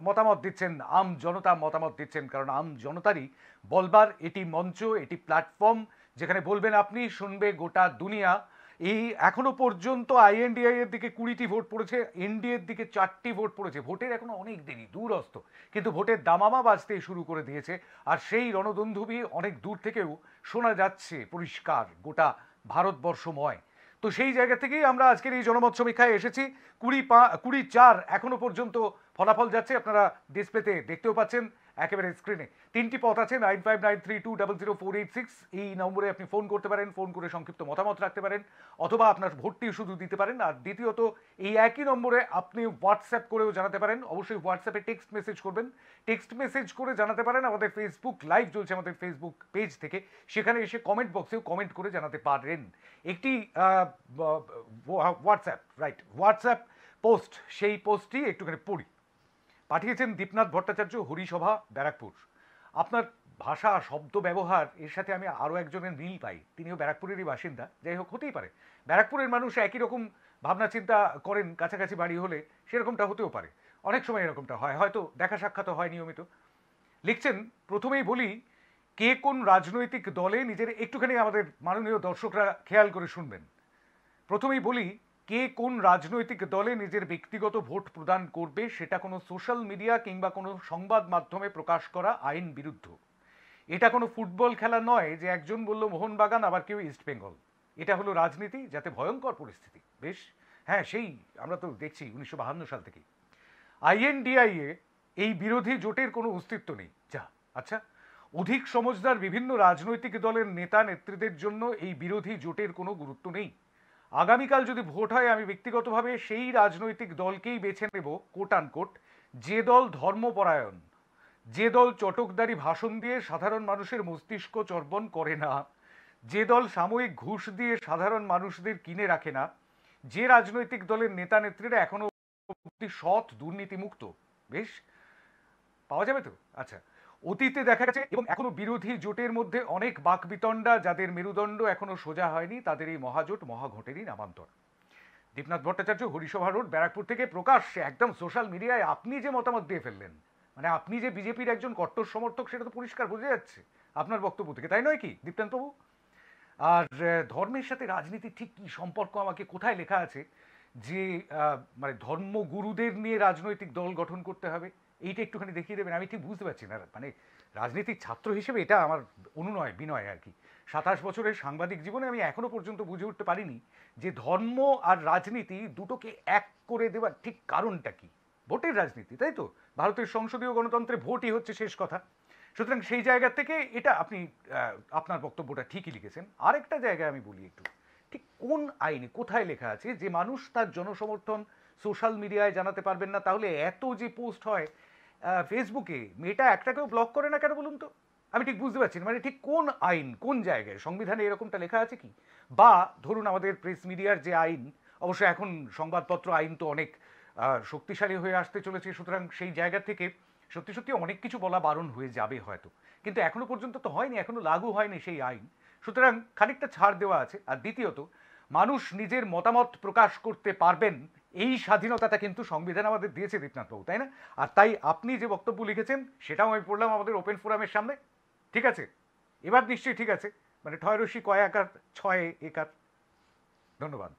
মতামত দিচ্ছেন, আম জনতা মতামত দিচ্ছেন, কারণ আম জনতারই বলবার এটি মঞ্চ, এটি প্ল্যাটফর্ম, যেখানে বলবেন আপনি, শুনবে গোটা দুনিয়া। এই এখনো পর্যন্ত আইএনডিআই এর দিকে 20টি ভোট পড়েছে, এনডিএর দিকে 4টি ভোট পড়েছে। ভোটের এখনো অনেক দেরি, দূরস্থ, কিন্তু ভোটের দামামা বাজতে শুরু করে দিয়েছে। আর সেই রণদুন্দুভি অনেক দূর থেকেও শোনা যাচ্ছে পরিষ্কার গোটা ভারতবর্ষময়। তো সেই জায়গা থেকেই আমরা আজকের এই জনমত সমীক্ষায় এসেছি। 20-4 এখনো পর্যন্ত ফলাফল যাচ্ছে, আপনারা ডিসপ্লেতে দেখতেও পাচ্ছেন একেবারে স্ক্রিনে। 3টি পথ আছে, 9593200486 এই নম্বরে আপনি ফোন করতে পারেন, ফোন করে সংক্ষিপ্ত মতামত রাখতে পারেন, অথবা আপনার ভোটটি শুধু দিতে পারেন। আর দ্বিতীয়ত, এই একই নম্বরে আপনি হোয়াটসঅ্যাপ করেও জানাতে পারেন। অবশ্যই হোয়াটসঅ্যাপে টেক্সট মেসেজ করবেন, টেক্সট মেসেজ করে জানাতে পারেন। আমাদের ফেসবুক লাইভ চলছে আমাদের ফেসবুক পেজ থেকে, সেখানে এসে কমেন্ট বক্সেও কমেন্ট করে জানাতে পারেন। একটি হোয়াটসঅ্যাপ পোস্ট, সেই পোস্টটি একটুখানি পড়ি। পাঠিয়েছেন দীপনাথ ভট্টাচার্য, হরিসভা, ব্যারাকপুর। আপনার ভাষা, শব্দ ব্যবহার, এর সাথে আমি আরও একজনের মিল পাই, তিনিও ব্যারাকপুরেরই বাসিন্দা। যাই হোক, হতেই পারে ব্যারাকপুরের মানুষ একই রকম ভাবনা চিন্তা করেন, কাছাকাছি বাড়ি হলে সেরকমটা হতেও পারে। অনেক সময় এরকমটা হয়, হয়তো দেখা সাক্ষাৎ হয় নিয়মিত। লিখছেন, প্রথমেই বলি, কে কোন রাজনৈতিক দলে নিজের, একটুখানি আমাদের মাননীয় দর্শকরা খেয়াল করে শুনবেন। প্রথমেই বলি, কে কোন রাজনৈতিক দলে নিজের ব্যক্তিগত ভোট প্রদান করবে সেটা কোনো সোশ্যাল মিডিয়া কিংবা কোনো সংবাদ মাধ্যমে প্রকাশ করা আইন বিরুদ্ধ। এটা কোনো ফুটবল খেলা নয় যে একজন বলল মোহনবাগান আবার কেউ ইস্টবেঙ্গল। এটা হলো রাজনীতি, যাতে ভয়ঙ্কর পরিস্থিতি। বেশ, হ্যাঁ, সেই আমরা তো দেখছি 1952 সাল থেকে আইএনডিআই এ এই বিরোধী জোটের কোনো অস্তিত্ব নেই। যা, আচ্ছা, অধিক সমঝদার বিভিন্ন রাজনৈতিক দলের নেতা নেত্রীদের জন্য এই বিরোধী জোটের কোনো গুরুত্ব নেই। আগামীকাল যদি ভোট হয়, আমি ব্যক্তিগতভাবে সেই রাজনৈতিক দলকেই বেছে নেব, কোট আনকোট, যে দল ধর্মপরায়ণ, যে দল চটকদারি ভাষণ দিয়ে সাধারণ মানুষের মস্তিষ্ক চর্বণ করে না, যে দল সাময়িক ঘুষ দিয়ে সাধারণ মানুষদের কিনে রাখে না, যে রাজনৈতিক দলের নেতা নেত্রীরা এখনো সৎ, দুর্নীতিমুক্ত। বেশ, পাওয়া যাবে তো? আচ্ছা, অতীতে দেখা গেছে এবং এখনো বিরোধী জোটের মধ্যে অনেক বাকবিতণ্ডা, যাদের মেরুদণ্ড এখনো সোজা হয়নি, তাদের এই মহাজোট মহাঘোটেরই নামান্তর। দীপনাথ ভট্টাচার্য, হরিসভা রোড, ব্যারাকপুর থেকে প্রকাশ্যে একদম সোশ্যাল মিডিয়ায় আপনি যে মতামত দিয়ে ফেললেন, মানে আপনি যে বিজেপির একজন কট্টর সমর্থক, সেটা তো পরিষ্কার বোঝা যাচ্ছে আপনার বক্তব্য থেকে, তাই নয় কি দীপ্তান্তবাবু? আর ধর্মের সাথে রাজনীতি ঠিক কী সম্পর্ক, আমাকে কোথায় লেখা আছে যে মানে ধর্মগুরুদের নিয়ে রাজনৈতিক দল গঠন করতে হবে? এইটা একটুখানি দেখিয়ে দেবেন, আমি ঠিক বুঝতে পারছি না। মানে রাজনীতির ছাত্র হিসেবে এটা আমার অনুনয় বিনয় আর কি। 27 বছরের সাংবাদিক জীবনে আমি এখনো পর্যন্ত বুঝে উঠতে পারিনি যে ধর্ম আর রাজনীতি দুটোকে এক করে দেওয়ার ঠিক কারণটা কি। ভোটের রাজনীতি, তাই তো? ভারতের সংসদীয় গণতন্ত্রে ভোটই হচ্ছে শেষ কথা। সুতরাং সেই জায়গা থেকে এটা আপনি আপনার বক্তব্যটা ঠিকই লিখেছেন। আরেকটা জায়গায় আমি বলি একটু, ঠিক কোন আইনে কোথায় লেখা আছে যে মানুষ তার জনসমর্থন সোশ্যাল মিডিয়ায় জানাতে পারবেন না? তাহলে এত যে পোস্ট হয় ফেসবুকে, মেয়েটা একটাকেও ব্লক করে না কেন বলুন তো? আমি ঠিক বুঝতে পারছি না, মানে ঠিক কোন আইন, কোন জায়গায় সংবিধানে এরকমটা লেখা আছে কি? বা ধরুন আমাদের প্রেস মিডিয়ার যে আইন, অবশ্য এখন সংবাদপত্র আইন তো অনেক শক্তিশালী হয়ে আসতে চলেছে, সুতরাং সেই জায়গা থেকে সত্যি সত্যি অনেক কিছু বলা বারণ হয়ে যাবে হয়তো, কিন্তু এখনো পর্যন্ত তো হয়নি, এখনো লাগু হয়নি সেই আইন, সুতরাং খানিকটা ছাড় দেওয়া আছে। আর দ্বিতীয়ত, মানুষ নিজের মতামত প্রকাশ করতে পারবেন, এই স্বাধীনতাটা কিন্তু সংবিধান আমাদের দিয়েছে দীপনাথবাবু, তাই না? আর তাই আপনি যে বক্তব্য লিখেছেন সেটাও আমি পড়লাম আমাদের ওপেন ফোরামের সামনে। ঠিক আছে, এবার নিশ্চয়ই ঠিক আছে, মানে ঠয় রশি কয় আকার, ছয় একার। ধন্যবাদ।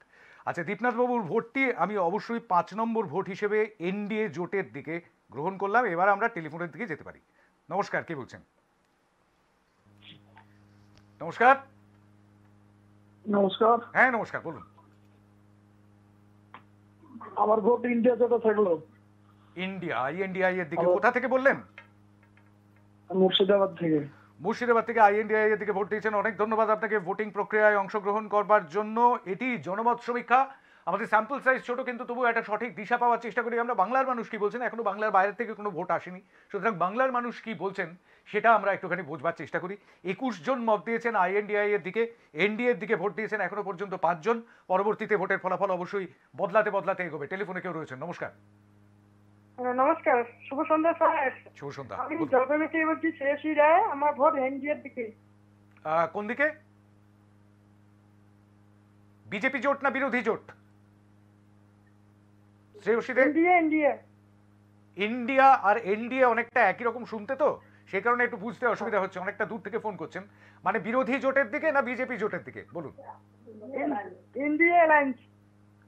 আচ্ছা, দীপনাথবাবুর ভোটটি আমি অবশ্যই 5 নম্বর ভোট হিসেবে এনডিএ জোটের দিকে গ্রহণ করলাম। এবার আমরা টেলিফোনের দিকে যেতে পারি। নমস্কার, কে বলছেন? নমস্কার। নমস্কার। হ্যাঁ নমস্কার, বলুন। আমার ভোট ইন্ডিয়া জোটে থাকলো। ইন্ডিয়া, আইএনডিআই এর দিকে। কোথা থেকে বললেন? মুর্শিদাবাদ থেকে। মুর্শিদাবাদ থেকে আইএনডিআই এর দিকে ভোট দিয়েছেন, অনেক ধন্যবাদ আপনাকে ভোটিং প্রক্রিয়ায় অংশগ্রহণ করবার জন্য। এটি জনমত সমীক্ষা, আমাদের স্যাম্পল সাইজ ছোট, কিন্তু তবু একটা সঠিক দিশা পাওয়ার চেষ্টা করি আমরা। বাংলার মানুষ কি বলছেন, এখনো বাংলার বাইরে থেকে কোনো ভোট আসেনি, সুতরাং বাংলার মানুষ কি বলছেন সেটা আমরা একটুখানি বোঝবার চেষ্টা করি। 21 জন মত দিয়েছেন আইএনডিআই এর দিকে, এনডিএ এর দিকে ভোট দিয়েছেন এখনো পর্যন্ত 5 জন। পরবর্তীতে ভোটের ফলাফল অবশ্যই বদলাতে বদলাতে এগোবে। টেলিফোনে কেউ রয়েছেন, নমস্কার। নমস্কার, শুভ সন্ধ্যা স্যার। শুভ সন্ধ্যা। আমি জলপাইগুড়ি থেকে বলছি, শ্রেয়সী রায়। আমার ভোট এনডিএ এর দিকে। কোন দিকে? বিজেপি জোট না বিরোধী জোট? এনডিএ। ইন্ডিয়া আর এনডিএ অনেকটা একই রকম শুনতে, তো সেই কারণে একটু বুঝতে অসুবিধা হচ্ছে, অনেকটা দূর থেকে ফোন করছেন। মানে বিরোধী জোটের দিকে না বিজেপি জোটের দিকে বলুন? India alliance.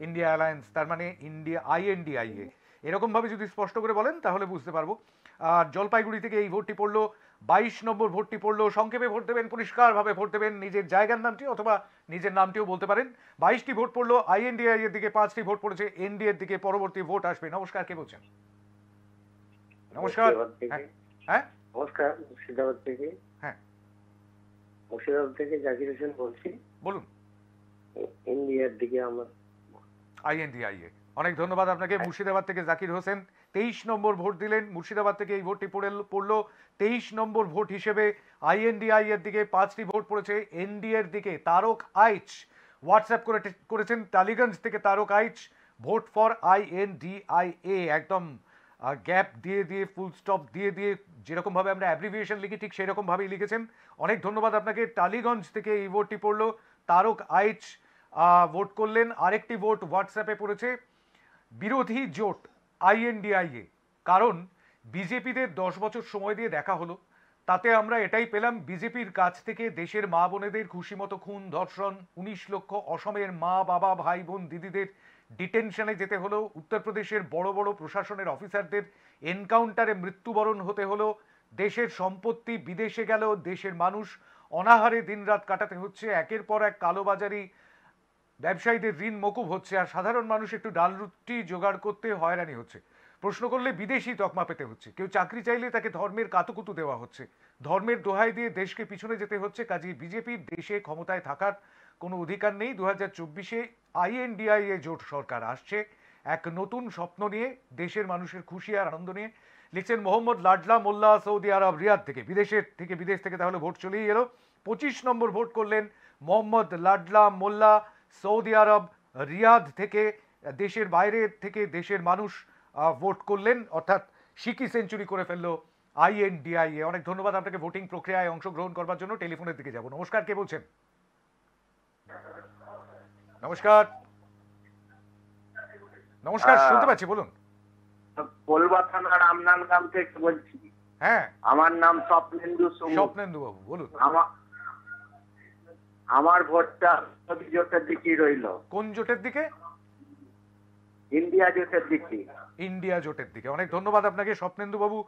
ইন্ডিয়া অ্যালায়েন্স, তার মানে ইন্ডিয়া আইএনডিআইএ, এরকম ভাবে যদি স্পষ্ট করে বলেন তাহলে বুঝতে পারবো। আর জলপাইগুড়ি থেকে এই ভোটটি পড়লো, 22 নম্বর ভোটটি পড়লো। সংক্ষেপে ভোট দেবেন, পরিষ্কারভাবে ভোট দেবেন, নিজের জায়গার নামটি অথবা নিজের নামটিও বলতে পারেন। 22টি ভোট পড়লো আইএনডিআই এর দিকে, 5টি ভোট পড়েছে এনডিএ এর দিকে। পরবর্তী ভোট আসবে। নমস্কার, কে বলছেন? নমস্কার। হ্যাঁ নমস্কার, মুর্শিদাবাদ থেকে। হ্যাঁ, মুর্শিদাবাদ থেকে জাকির হোসেন বলছি। বলুন। ইন্ডিয়ার দিকে আমার আইএনডিআইএ। অনেক ধন্যবাদ আপনাকে। মুর্শিদাবাদ থেকে জাকির হোসেন 23 নম্বর ভোট দিলেন। মুর্শিদাবাদ থেকে এই ভোটটি পড়লো 23 নম্বর ভোট হিসেবে আইএনডিআই এর দিকে। 5টি ভোট পড়েছে এনডিএ এর দিকে। তারক আইচ হোয়াটসঅ্যাপ করেছেন টালিগঞ্জ থেকে। তারক আইচ, ভোট ফর আইএনডিআইএ, একদম গ্যাপ দিয়ে দিয়ে, ফুল স্টপ দিয়ে দিয়ে, যেরকম ভাবে আমরা অ্যাব্রিভিয়েশন লিখি ঠিক সেই রকম ভাবেই লিখেছেন। অনেক ধন্যবাদ আপনাকে। টালিগঞ্জ থেকে এই ভোটটি পড়লো। তারক আইচ ভোট করলেন। আরেকটি ভোট হোয়াটসঅ্যাপে পড়েছে বিরোধী জোট আইএনডিআইএ। কারণ বিজেপিদের 10 বছর সময় দিয়ে দেখা হলো, তাতে আমরা এটাই পেলাম, বিজেপির কাছ থেকে দেশের মা বোনেদের খুশিমতো খুন, ধর্ষণ, 19 লক্ষ অসমের মা বাবা ভাই বোন দিদিদের ডিটেনশনে যেতে হলো, উত্তরপ্রদেশের বড় বড় প্রশাসনের অফিসারদের এনকাউন্টারে মৃত্যুবরণ হতে হলো, দেশের সম্পত্তি বিদেশে গেল, দেশের মানুষ অনাহারে দিনরাত কাটাতে হচ্ছে, একের পর এক কালোবাজারি ব্যবসায়ীদের ঋণ মকুব হচ্ছে, আর সাধারণ মানুষ একটু ডাল রুটি জোগাড় করতে হয়রানি হচ্ছে। প্রশ্ন করলে বিদেশি তকমা পেতে হচ্ছে, কেউ চাকরি চাইলে তাকে ধর্মের কাতুকুতু দেওয়া হচ্ছে, ধর্মের দোহাই দিয়ে দেশকে পিছনে যেতে হচ্ছে। কাজেই বিজেপির দেশে ক্ষমতায় থাকার কোনো অধিকার নেই। 2024-এ আইএনডিআইএ জোট সরকার আসছে এক নতুন স্বপ্ন নিয়ে, দেশের মানুষের খুশি আর আনন্দ নিয়ে। লিখছেন মোহাম্মদ লাডলা মোল্লা, সৌদি আরব রিয়াদ থেকে। বিদেশ থেকে তাহলে ভোট চলেই এলো। 25 নম্বর ভোট করলেন মোহাম্মদ লাডলা মোল্লা, সৌদি আরব রিয়াদ থেকে। দেশের বাইরে থেকে দেশের মানুষ ভোট করলেন, অর্থাৎ সিকি সেঞ্চুরি করে ফেললো আইএনডিআইএ। অনেক ধন্যবাদ আপনাকে ভোটিং প্রক্রিয়ায় অংশগ্রহণ করবার জন্য। টেলিফোনের দিকে যাব। নমস্কার, কে বলছেন? নমস্কার। নমস্কার, শুনতে পাচ্ছি, বলুন। কোলবা থানা রামনানগ্রাম থেকে বলছি। হ্যাঁ, আমার নাম স্বপ্নেন্দু। স্বপ্নেন্দু বাবু, বলুন। আমার ভোটটা মোদি জোটের দিকেই রইল। কোন জোটের দিকে? ইন্ডিয়া জোটের দিকে। ইন্ডিয়া জোটের দিকে। অনেক ধন্যবাদ আপনাকে। স্বপ্নেন্দু বাবু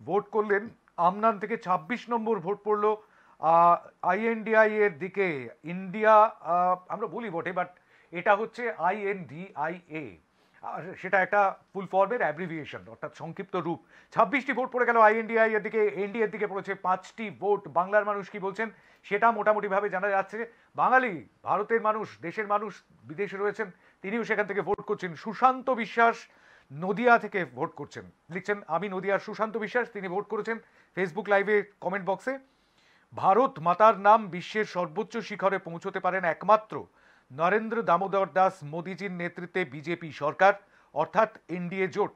ভোট করলেন আমনান থেকে। 26 নম্বর ভোট পড়লো আইএনডিআই এর দিকে। ইন্ডিয়া আমরা বলি বটে, বাট এটা হচ্ছে আইএনডিআইএ, আর সেটা একটা ফুল ফর্মের অ্যাব্রিভিয়েশন, অর্থাৎ সংক্ষিপ্ত রূপ। 26টি ভোট পড়ে গেল আইএনডিআই এর দিকে। এনডিএ এর দিকে পড়েছে 5টি ভোট। বাংলার মানুষ কি বলছেন সেটা মোটামুটিভাবে জানা যাচ্ছে। বাঙালি, ভারতের মানুষ, দেশের মানুষ বিদেশে রয়েছেন, তিনিও সেখান থেকে ভোট করছেন। সুশান্ত বিশ্বাস নদিয়া থেকে ভোট করছেন। লিখছেন আমি নদিয়ার সুশান্ত বিশ্বাস, তিনি ভোট করেছেন ফেসবুক লাইভে কমেন্ট বক্সে। ভারত মাতার নাম বিশ্বের সর্বোচ্চ শিখরে পৌঁছতে পারেন একমাত্র নরেন্দ্র দামোদর দাস মোদীজির নেতৃত্বে বিজেপি সরকার, অর্থাৎ এনডিএ জোট।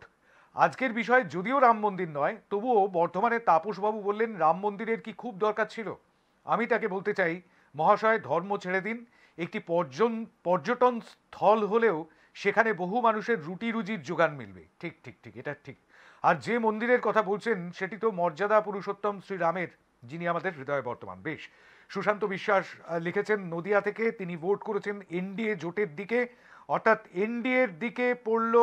আজকের বিষয় যদিও রাম মন্দির নয়, তবুও বর্ধমানে তাপসবাবু বললেন রাম মন্দিরের কি খুব দরকার ছিল। আমি তাকে বলতে চাই, মহাশয় ধর্ম ছেড়ে দিন, একটি পর্যটন স্থল হলেও সেখানে বহু মানুষের রুটি রুজির যোগান মিলবে। ঠিক ঠিক ঠিক, এটা ঠিক। আর যে মন্দিরের কথা বলছেন সেটি তো মর্যাদা পুরুষোত্তম শ্রীরামের, যিনি আমাদের হৃদয়ে বর্তমান। বেশ, সুশান্ত বিশ্বাস লিখেছেন নদিয়া থেকে, তিনি ভোট করেছেন এনডিএ জোটের দিকে, অর্থাৎ এনডিএর দিকে পড়ল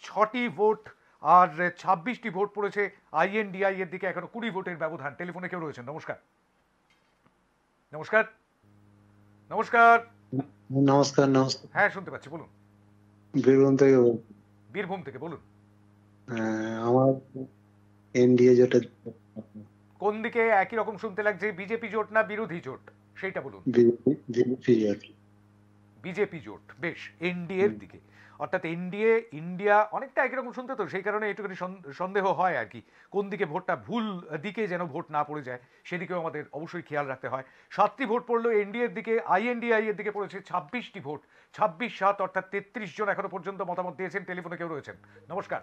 6টি ভোট আর 26টি ভোট পড়েছে আইএনডিআই এর দিকে, এখনো 20 ভোটের ব্যবধান। টেলিফোনে কেউ রয়েছেন, নমস্কার। নমস্কার নমস্কার নমস্কার। নমস্কার, হ্যাঁ শুনতে পাচ্ছি, বলুন। বীরভূম থেকে বলছি। বীরভূম থেকে বলুন। আমার এনডিএ জোটের কোন দিকে একই রকম শুনতে লাগছে, বিজেপি জোট না বিরোধী জোট, সেইটা বলুন। বিজেপি জোট। বিজেপি জোট, বেশ, এনডিএ এর দিকে, অর্থাৎ এনডিএ ইন্ডিয়া অনেকটা একই রকম শুনতে, তো সেই কারণে একটুখানি সন্দেহ হয় আর কি, কোন দিকে ভোটটা, ভুল দিকে যেন ভোট না পড়ে যায় সেদিকেও আমাদের অবশ্যই খেয়াল রাখতে হয়। 7টি ভোট পড়লো এনডিএ এর দিকে, আইএনডিআই এর দিকে পড়েছে 26টি ভোট, 26-7 অর্থাৎ 33 জন এখনো পর্যন্ত মতামত দিয়েছেন। টেলিফোনে কেউ রয়েছেন, নমস্কার।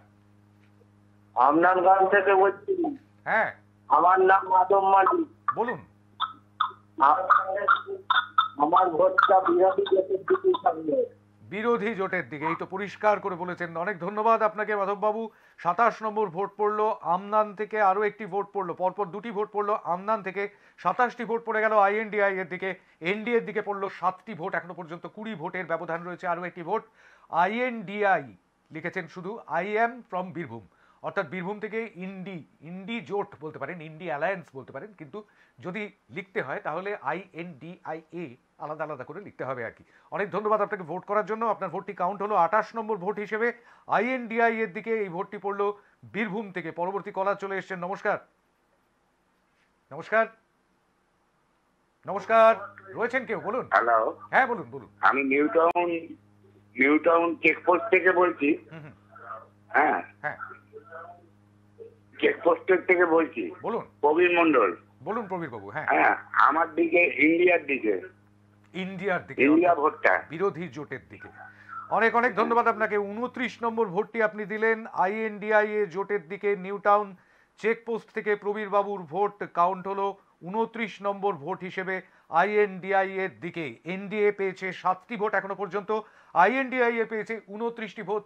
আমনানগাঁও থেকে বলছি। হ্যাঁ, আমার নাম মাধব মালিক। বলুন। আমার ভোটটা বিরোধী জোটের দিকে থাকবে। বিরোধী জোটের দিকে, এই তো পরিষ্কার করে বলেছেন, অনেক ধন্যবাদ আপনাকে মাধববাবু। 27 নম্বর ভোট পড়লো আমনান থেকে, আরও একটি ভোট পড়লো, পরপর 2টি ভোট পড়লো আমনান থেকে, 27টি ভোট পড়ে গেল আইএনডিআই এর দিকে, এনডিএর দিকে পড়লো 7টি ভোট, এখনো পর্যন্ত 20 ভোটের ব্যবধান রয়েছে, আরও একটি ভোট। আইএনডিআই লিখেছেন শুধু, আই এম ফ্রম বীরভূম, অর্থাৎ বীরভূম থেকে ইন্ডি জোট বলতে পারেন, ইন্ডি অ্যালায়েন্স বলতে পারেন, কিন্তু যদি লিখতে হয় তাহলে INDIA আলাদা আলাদা করে লিখতে হবে আর কি। অনেক ধন্যবাদ আপনাকে ভোট করার জন্য। আপনার ভোটটি কাউন্ট হলো 28 নম্বর ভোট হিসেবে আইএনডিআই এর দিকে, এই ভোটটি পড়লো বীরভূম থেকে। পরবর্তী কলার চলে এসেছেন, নমস্কার। নমস্কার নমস্কার, রয়েছেন কেউ, বলুন। হ্যালো, হ্যাঁ বলুন বলুন। আমি নিউটাউন চেকপোস্ট থেকে বলছি। হ্যাঁ হ্যাঁ, চেকপোস্টের থেকে বলছি। বলুন প্রবীর মন্ডল। বলুন প্রবীর বাবু। হ্যাঁ, হ্যাঁ, আমার দিকে ইন্ডিয়ার দিকে, ইন্ডিয়ার দিকে, ইন্ডিয়া ভোটটা বিরোধী জোটের দিকে। অনেক অনেক ধন্যবাদ আপনাকে। 29 নম্বর ভোটটি আপনি দিলেন আইএনডিআই এ জোটের দিকে, নিউটাউন চেকপোস্ট থেকে প্রবীর বাবুর ভোট কাউন্ট হলো 29 নম্বর ভোট হিসেবে আইএনডিআই এর দিকে। এনডিএ পেয়েছে 7টি ভোট এখনো পর্যন্ত, আইএনডিআই এ পেয়েছে 29টি ভোট,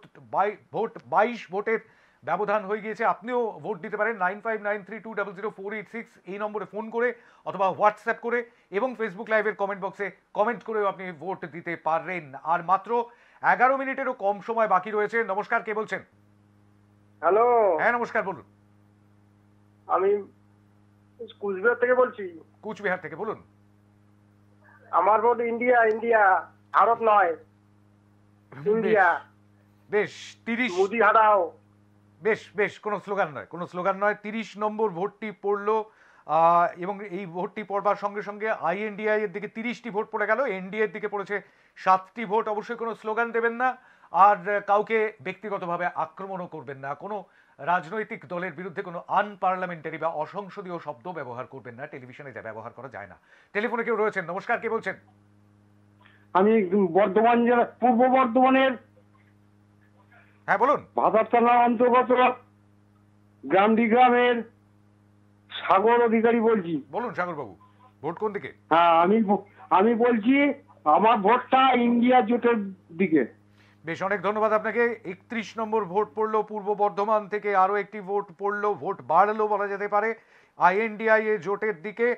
22 ভোটের ব্যবধান হয়ে গিয়েছে। আপনিও ভোট দিতে পারেন 9593200486 এই নম্বরে ফোন করে অথবা হোয়াটসঅ্যাপ করে, এবং ফেসবুক লাইভের কমেন্ট বক্সে কমেন্ট করেও আপনি ভোট দিতে পারেন। আর মাত্র 11 মিনিটেরও কম সময় বাকি রয়েছে। নমস্কার, কে বলছেন? হ্যালো, হ্যাঁ নমস্কার, বলুন। আমি কুচবিহার থেকে বলছি। কুচবিহার থেকে বলুন। আমার ভোট ইন্ডিয়া, ভারত নয়, ইন্ডিয়া। বেশ, 30 মোদি হারাও। বেশ বেশ, কোনো স্লোগান নয়, কোনো স্লোগান নয়। 30 নম্বর ভোটটি পড়লো, এবং এই ভোটটি পড়বার সঙ্গে সঙ্গে আইএনডিআই এর দিকে 30টি ভোট পড়ে গেল, এনডিএ এর দিকে পড়েছে 7টি ভোট। অবশ্যই কোনো স্লোগান দেবেন না, আর কাউকে ব্যক্তিগতভাবে আক্রমণও করবেন না, কোনো রাজনৈতিক দলের বিরুদ্ধে কোনো আনপার্লামেন্টারি বা অসংসদীয় শব্দ ব্যবহার করবেন না, টেলিভিশনে যা ব্যবহার করা যায় না। টেলিফোনে কেউ রয়েছেন, নমস্কার, কে বলছেন? আমি বর্ধমান জেলা, পূর্ব বর্ধমানের হ্যাঁ বলুন। ভাতার থানার অন্তর্গত গ্রামডি গ্রামের সাগর অধিকারী বলছি। বলুন সাগর বাবু, ভোট কোন দিকে? হ্যাঁ, আমি বলছি আমার ভোটটা ইন্ডিয়া জোটের দিকে। বেশ, অনেক ধন্যবাদ আপনাকে। 31 নম্বর ভোট পড়লো পূর্ব বর্ধমান থেকে, আরও একটি ভোট পড়লো, ভোট বাড়লো বলা যেতে পারে আইএনডিআই এর জোটের দিকে।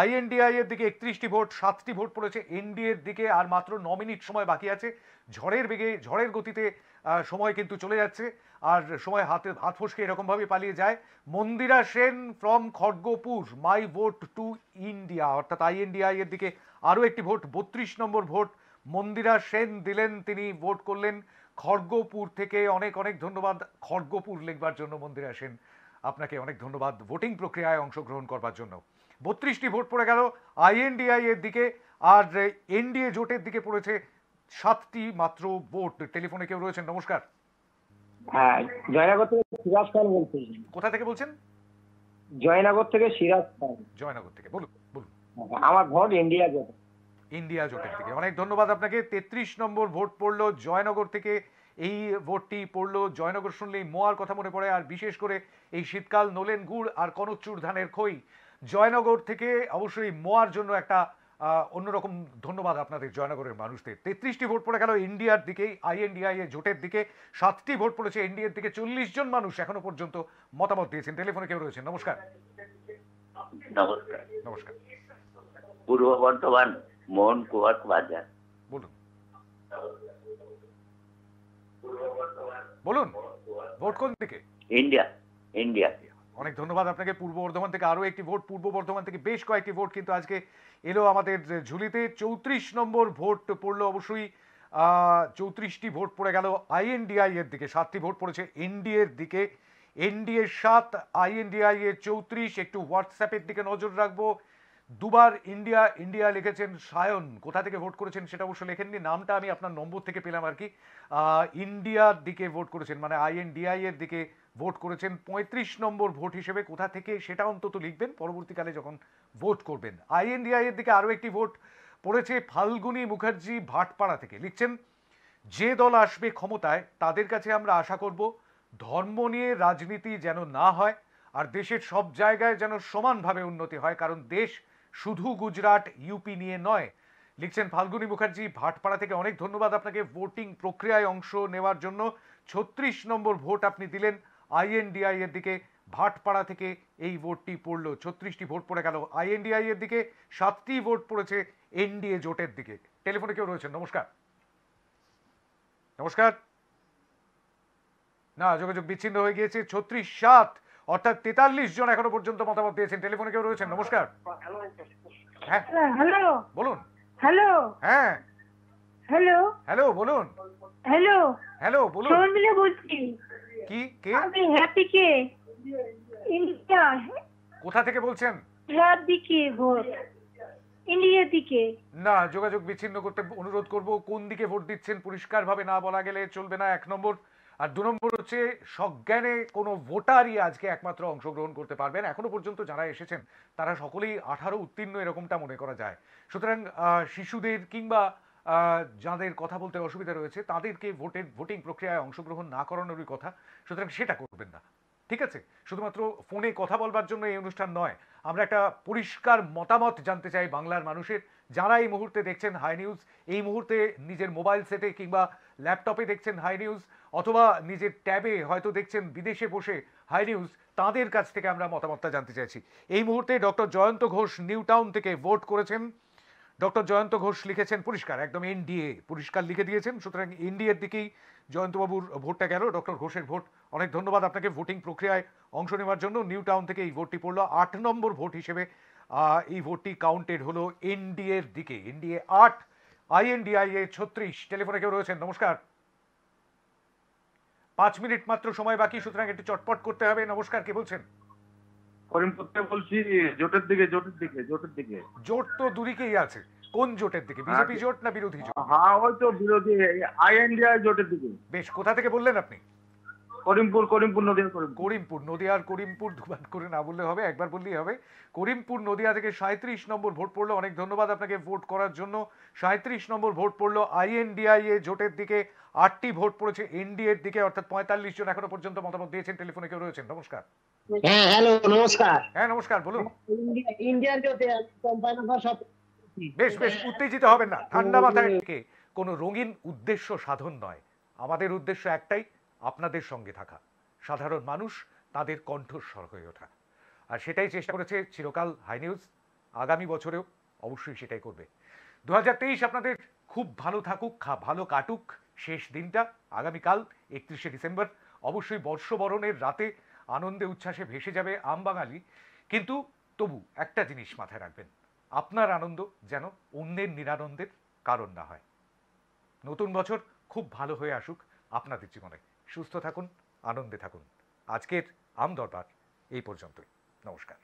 আইএনডিআই এর দিকে 31টি ভোট, 7টি ভোট পড়েছে এনডিএ এর দিকে, আর মাত্র 9 মিনিট সময় বাকি আছে। ঝড়ের বেগে, ঝড়ের গতিতে সময় কিন্তু চলে যাচ্ছে, আর সময় হাত ফসকে এরকমভাবে পালিয়ে যায়। Mandira Sen from Kharagpur, my vote to India, অর্থাৎ আইএনডিআই এর দিকে আরও একটি vote, 32 number vote Mandira Sen দিলেন, তিনি ভোট করলেন খড়গপুর থেকে। অনেক অনেক ধন্যবাদ খড়গপুর লিখবার জন্য মন্দিরা সেন, আপনাকে অনেক ধন্যবাদ ভোটিং প্রক্রিয়ায় অংশগ্রহণ করবার জন্য। 32টি ভোট পড়ে গেল আইএনডিআই এর দিকে, আর এনডিএ জোটের দিকে পড়েছে 7টি মাত্র ভোট। টেলিফোনে কেউ রয়েছেন, নমস্কার। হ্যাঁ, জয়নগর থেকে সিরাজ খান বলছি। কোথা থেকে বলছেন? জয়নগর থেকে সিরাজ খান। জয়নগর থেকে, বলুন বলুন। আমার ভোট ইন্ডিয়া জোট। ইন্ডিয়া জোটের দিকে। অনেক ধন্যবাদ আপনাকে। 33 নম্বর ভোট পড়লো জয়নগর থেকে। এই ভোটটি পড়লো জয়নগর শুনলেই মোয়ার কথা মনে পড়ে, আর বিশেষ করে এই শীতকাল নলেন গুড় আর কনকচুর ধানের খই। জয়নগর থেকে অবশ্যই মোয়ার জন্য একটা অন্যরকম ধন্যবাদ আপনাদের জয়নগরের মানুষদের। 33টি ভোট পড়ে গেল ইন্ডিয়ার দিকেই, আইএনডিআই এ জোটের দিকে। 7টি ভোট পড়েছে এনডিএর দিকে। 40 জন মানুষ এখনো পর্যন্ত মতামত দিয়েছেন। টেলিফোনে কেউ রয়েছেন? নমস্কার। নমস্কার। নমস্কার। পূর্ব বর্ধমান মোহন কুয়ার বাজার। বলুন বলুন, ভোট কোন দিকে? ইন্ডিয়া। ইন্ডিয়া। অনেক ধন্যবাদ আপনাকে। পূর্ব বর্ধমান থেকে আরো একটি ভোট, পূর্ব বর্ধমান থেকে বেশ কয়েকটি ভোট কিন্তু আজকে এলো আমাদের ঝুলিতে। 34 নম্বর ভোট পড়লো অবশ্যই। 34টি ভোট পড়ে গেল আইএনডিআই এর দিকে। 7টি ভোট পড়েছে এনডিএ এর দিকে। এনডিএ 7, আইএনডিআই এর 34। একটু হোয়াটসঅ্যাপের দিকে নজর রাখবো। দুবার ইন্ডিয়া ইন্ডিয়া লিখেছেন সায়ন। কোথা থেকে ভোট করেছেন সেটা অবশ্য লেখেননি, নামটা আমি আপনার নম্বর থেকে পেলাম আর কি। ইন্ডিয়ার দিকে ভোট করেছেন, মানে আইএনডিআই এর দিকে ভোট করেছেন। 35 নম্বর ভোট হিসেবে কোথা থেকে সেটা অন্তত লিখবেন পরবর্তীকালে যখন ভোট করবেন। আইএনডিআই এর দিকে আরও একটি ভোট পড়েছে ফাল্গুনী মুখার্জি ভাটপাড়া থেকে। লিখছেন, যে দল আসবে ক্ষমতায় তাদের কাছে আমরা আশা করব ধর্ম নিয়ে রাজনীতি যেন না হয়, আর দেশের সব জায়গায় যেন সমানভাবে উন্নতি হয়, কারণ দেশ শুধু গুজরাট ইউপি নিয়ে নয়। লিখছেন ফাল্গুনী মুখার্জি ভাটপাড়া থেকে। অনেক ধন্যবাদ আপনাকে ভোটিং প্রক্রিয়ায় অংশ নেওয়ার জন্য। 36 নম্বর ভোট আপনি দিলেন আইএনডিআই এর দিকে। ভাটপাড়া থেকে এই ভোটটি পড়লো। 36টি ভোট পড়ে গেল আইএনডিআই এর দিকে। 7টি ভোট পড়েছে এনডিএ জোটের দিকে। টেলিফোনে কেউ রয়েছেন? নমস্কার। নমস্কার। না, যোগাযোগ বিচ্ছিন্ন হয়ে গিয়েছে। 36-7 অর্থাৎ 43 জন এখনো পর্যন্ত মতামত দিয়েছেন। টেলিফোনে কেউ রয়েছেন? নমস্কার। হ্যাঁ হ্যালো বলুন। হ্যালো হ্যাঁ হ্যালো হ্যালো বলুন। হ্যালো হ্যালো বলুন। শর্মিলা বলছি। কি কে? আমি হ্যাপি কে ইন্ডিয়া। কোথা থেকে বলছেন? হ্যাপি কে ভোট ইন্ডিয়ার দিকে। না, যোগাযোগ বিচ্ছিন্ন করতে অনুরোধ করব। কোন দিকে ভোট দিচ্ছেন পরিষ্কারভাবে না বলা গেলে চলবে না, 1 নম্বর। আর 2 নম্বর হচ্ছে সজ্ঞানে কোনো ভোটারই আজকে একমাত্র অংশগ্রহণ করতে পারবেন। এখনো পর্যন্ত যারা এসেছেন তারা সকলেই 18 উত্তীর্ণ এরকমটা মনে করা যায়। সুতরাং শিশুদের কিংবা যাদের কথা বলতে অসুবিধা রয়েছে তাদেরকে ভোটিং প্রক্রিয়ায় অংশগ্রহণ না করানোরই কথা। সুতরাং সেটা করবেন না, ঠিক আছে? শুধুমাত্র ফোনে কথা বলবার জন্য এই অনুষ্ঠান নয়। আমরা একটা পরিষ্কার মতামত জানতে চাই বাংলার মানুষের। যারা এই মুহূর্তে দেখছেন হাই নিউজ, এই মুহূর্তে নিজের মোবাইল সেটে কিংবা ল্যাপটপে দেখছেন হাই নিউজ, অথবা নিজের ট্যাবে হয়তো দেখছেন বিদেশে বসে হাই নিউজ, তাদের কাছ থেকে আমরা মতামতটা জানতে চাইছি। এই মুহূর্তে doctor Jayanta Ghosh new town থেকে ভোট করেছেন। ডক্টর জয়ন্ত ঘোষ লিখেছেন পরিষ্কার, একদম এনডিএ পরিষ্কার লিখে দিয়েছেন। সুতরাং এনডিএর দিকেই জয়ন্তবাবুর ভোটটা গেল, ডক্টর ঘোষের ভোট। অনেক ধন্যবাদ আপনাকে ভোটিং প্রক্রিয়ায় অংশ নেওয়ার জন্য। নিউ টাউন থেকে এই ভোটটি পড়লো 8 নম্বর ভোট হিসেবে। এই ভোটটি কাউন্টেড হলো এনডিএর দিকে। এনডিএ 8, আইএনডিআই এ 36। টেলিফোনে কেউ রয়েছেন? নমস্কার। 5 মিনিট মাত্র সময় বাকি, সুতরাং একটু চটপট করতে হবে। নমস্কার, কে বলছেন? করিমপুর থেকে বলছি। জোটের দিকে জোটের দিকে জোটের দিকে। জোট তো দুদিকেই আছে। কোন জোটের দিকে? বিজেপি জোট না বিরোধী জোট? হ্যাঁ, ওই তো বিরোধী আইএনডিআই জোটের দিকে। বেশ, কোথা থেকে বললেন আপনি? করিমপুর নদিয়া। করিমপুর নদিয়ার করিমপুর, দুবার করে না বললে হবে, একবার বললেই হবে। করিমপুর নদিয়া থেকে 37 নম্বর ভোট পড়লো। অনেক ধন্যবাদ আপনাকে ভোট করার জন্য। 37 নম্বর ভোট পড়লো আইএনডিআই এ জোটের দিকে। 8টি ভোট পড়েছে এনডিএ এর দিকে, অর্থাৎ 45 জন এখনো পর্যন্ত মতামত দিয়েছেন। টেলিফোনে কেউ রয়েছেন? নমস্কার। হ্যাঁ হ্যালো নমস্কার। হ্যাঁ নমস্কার, বলুন। ইন্ডিয়ার জোটে কোম্পানি সব। বেশ বেশ, উত্তেজিত হবেন না, ঠান্ডা মাথায় থেকে। কোনো রঙিন উদ্দেশ্য সাধন নয়, আমাদের উদ্দেশ্য একটাই, আপনাদের সঙ্গে থাকা, সাধারণ মানুষ তাদের কণ্ঠস্বর হয়ে ওঠা। আর সেটাই চেষ্টা করেছে চিরকাল হাই নিউজ, আগামী বছরেও অবশ্যই সেটাই করবে। 2023 আপনাদের খুব ভালো থাকুক, ভালো কাটুক শেষ দিনটা। আগামীকাল 31শে ডিসেম্বর অবশ্যই বর্ষবরণের রাতে আনন্দে উচ্ছ্বাসে ভেসে যাবে আমবাঙালি। কিন্তু তবু একটা জিনিস মাথায় রাখবেন, আপনার আনন্দ যেন অন্যের নিরানন্দের কারণ না হয়। নতুন বছর খুব ভালো হয়ে আসুক আপনাদের জীবনে। সুস্থ থাকুন, আনন্দে থাকুন। আজকের আম দরবার এই পর্যন্তই। নমস্কার।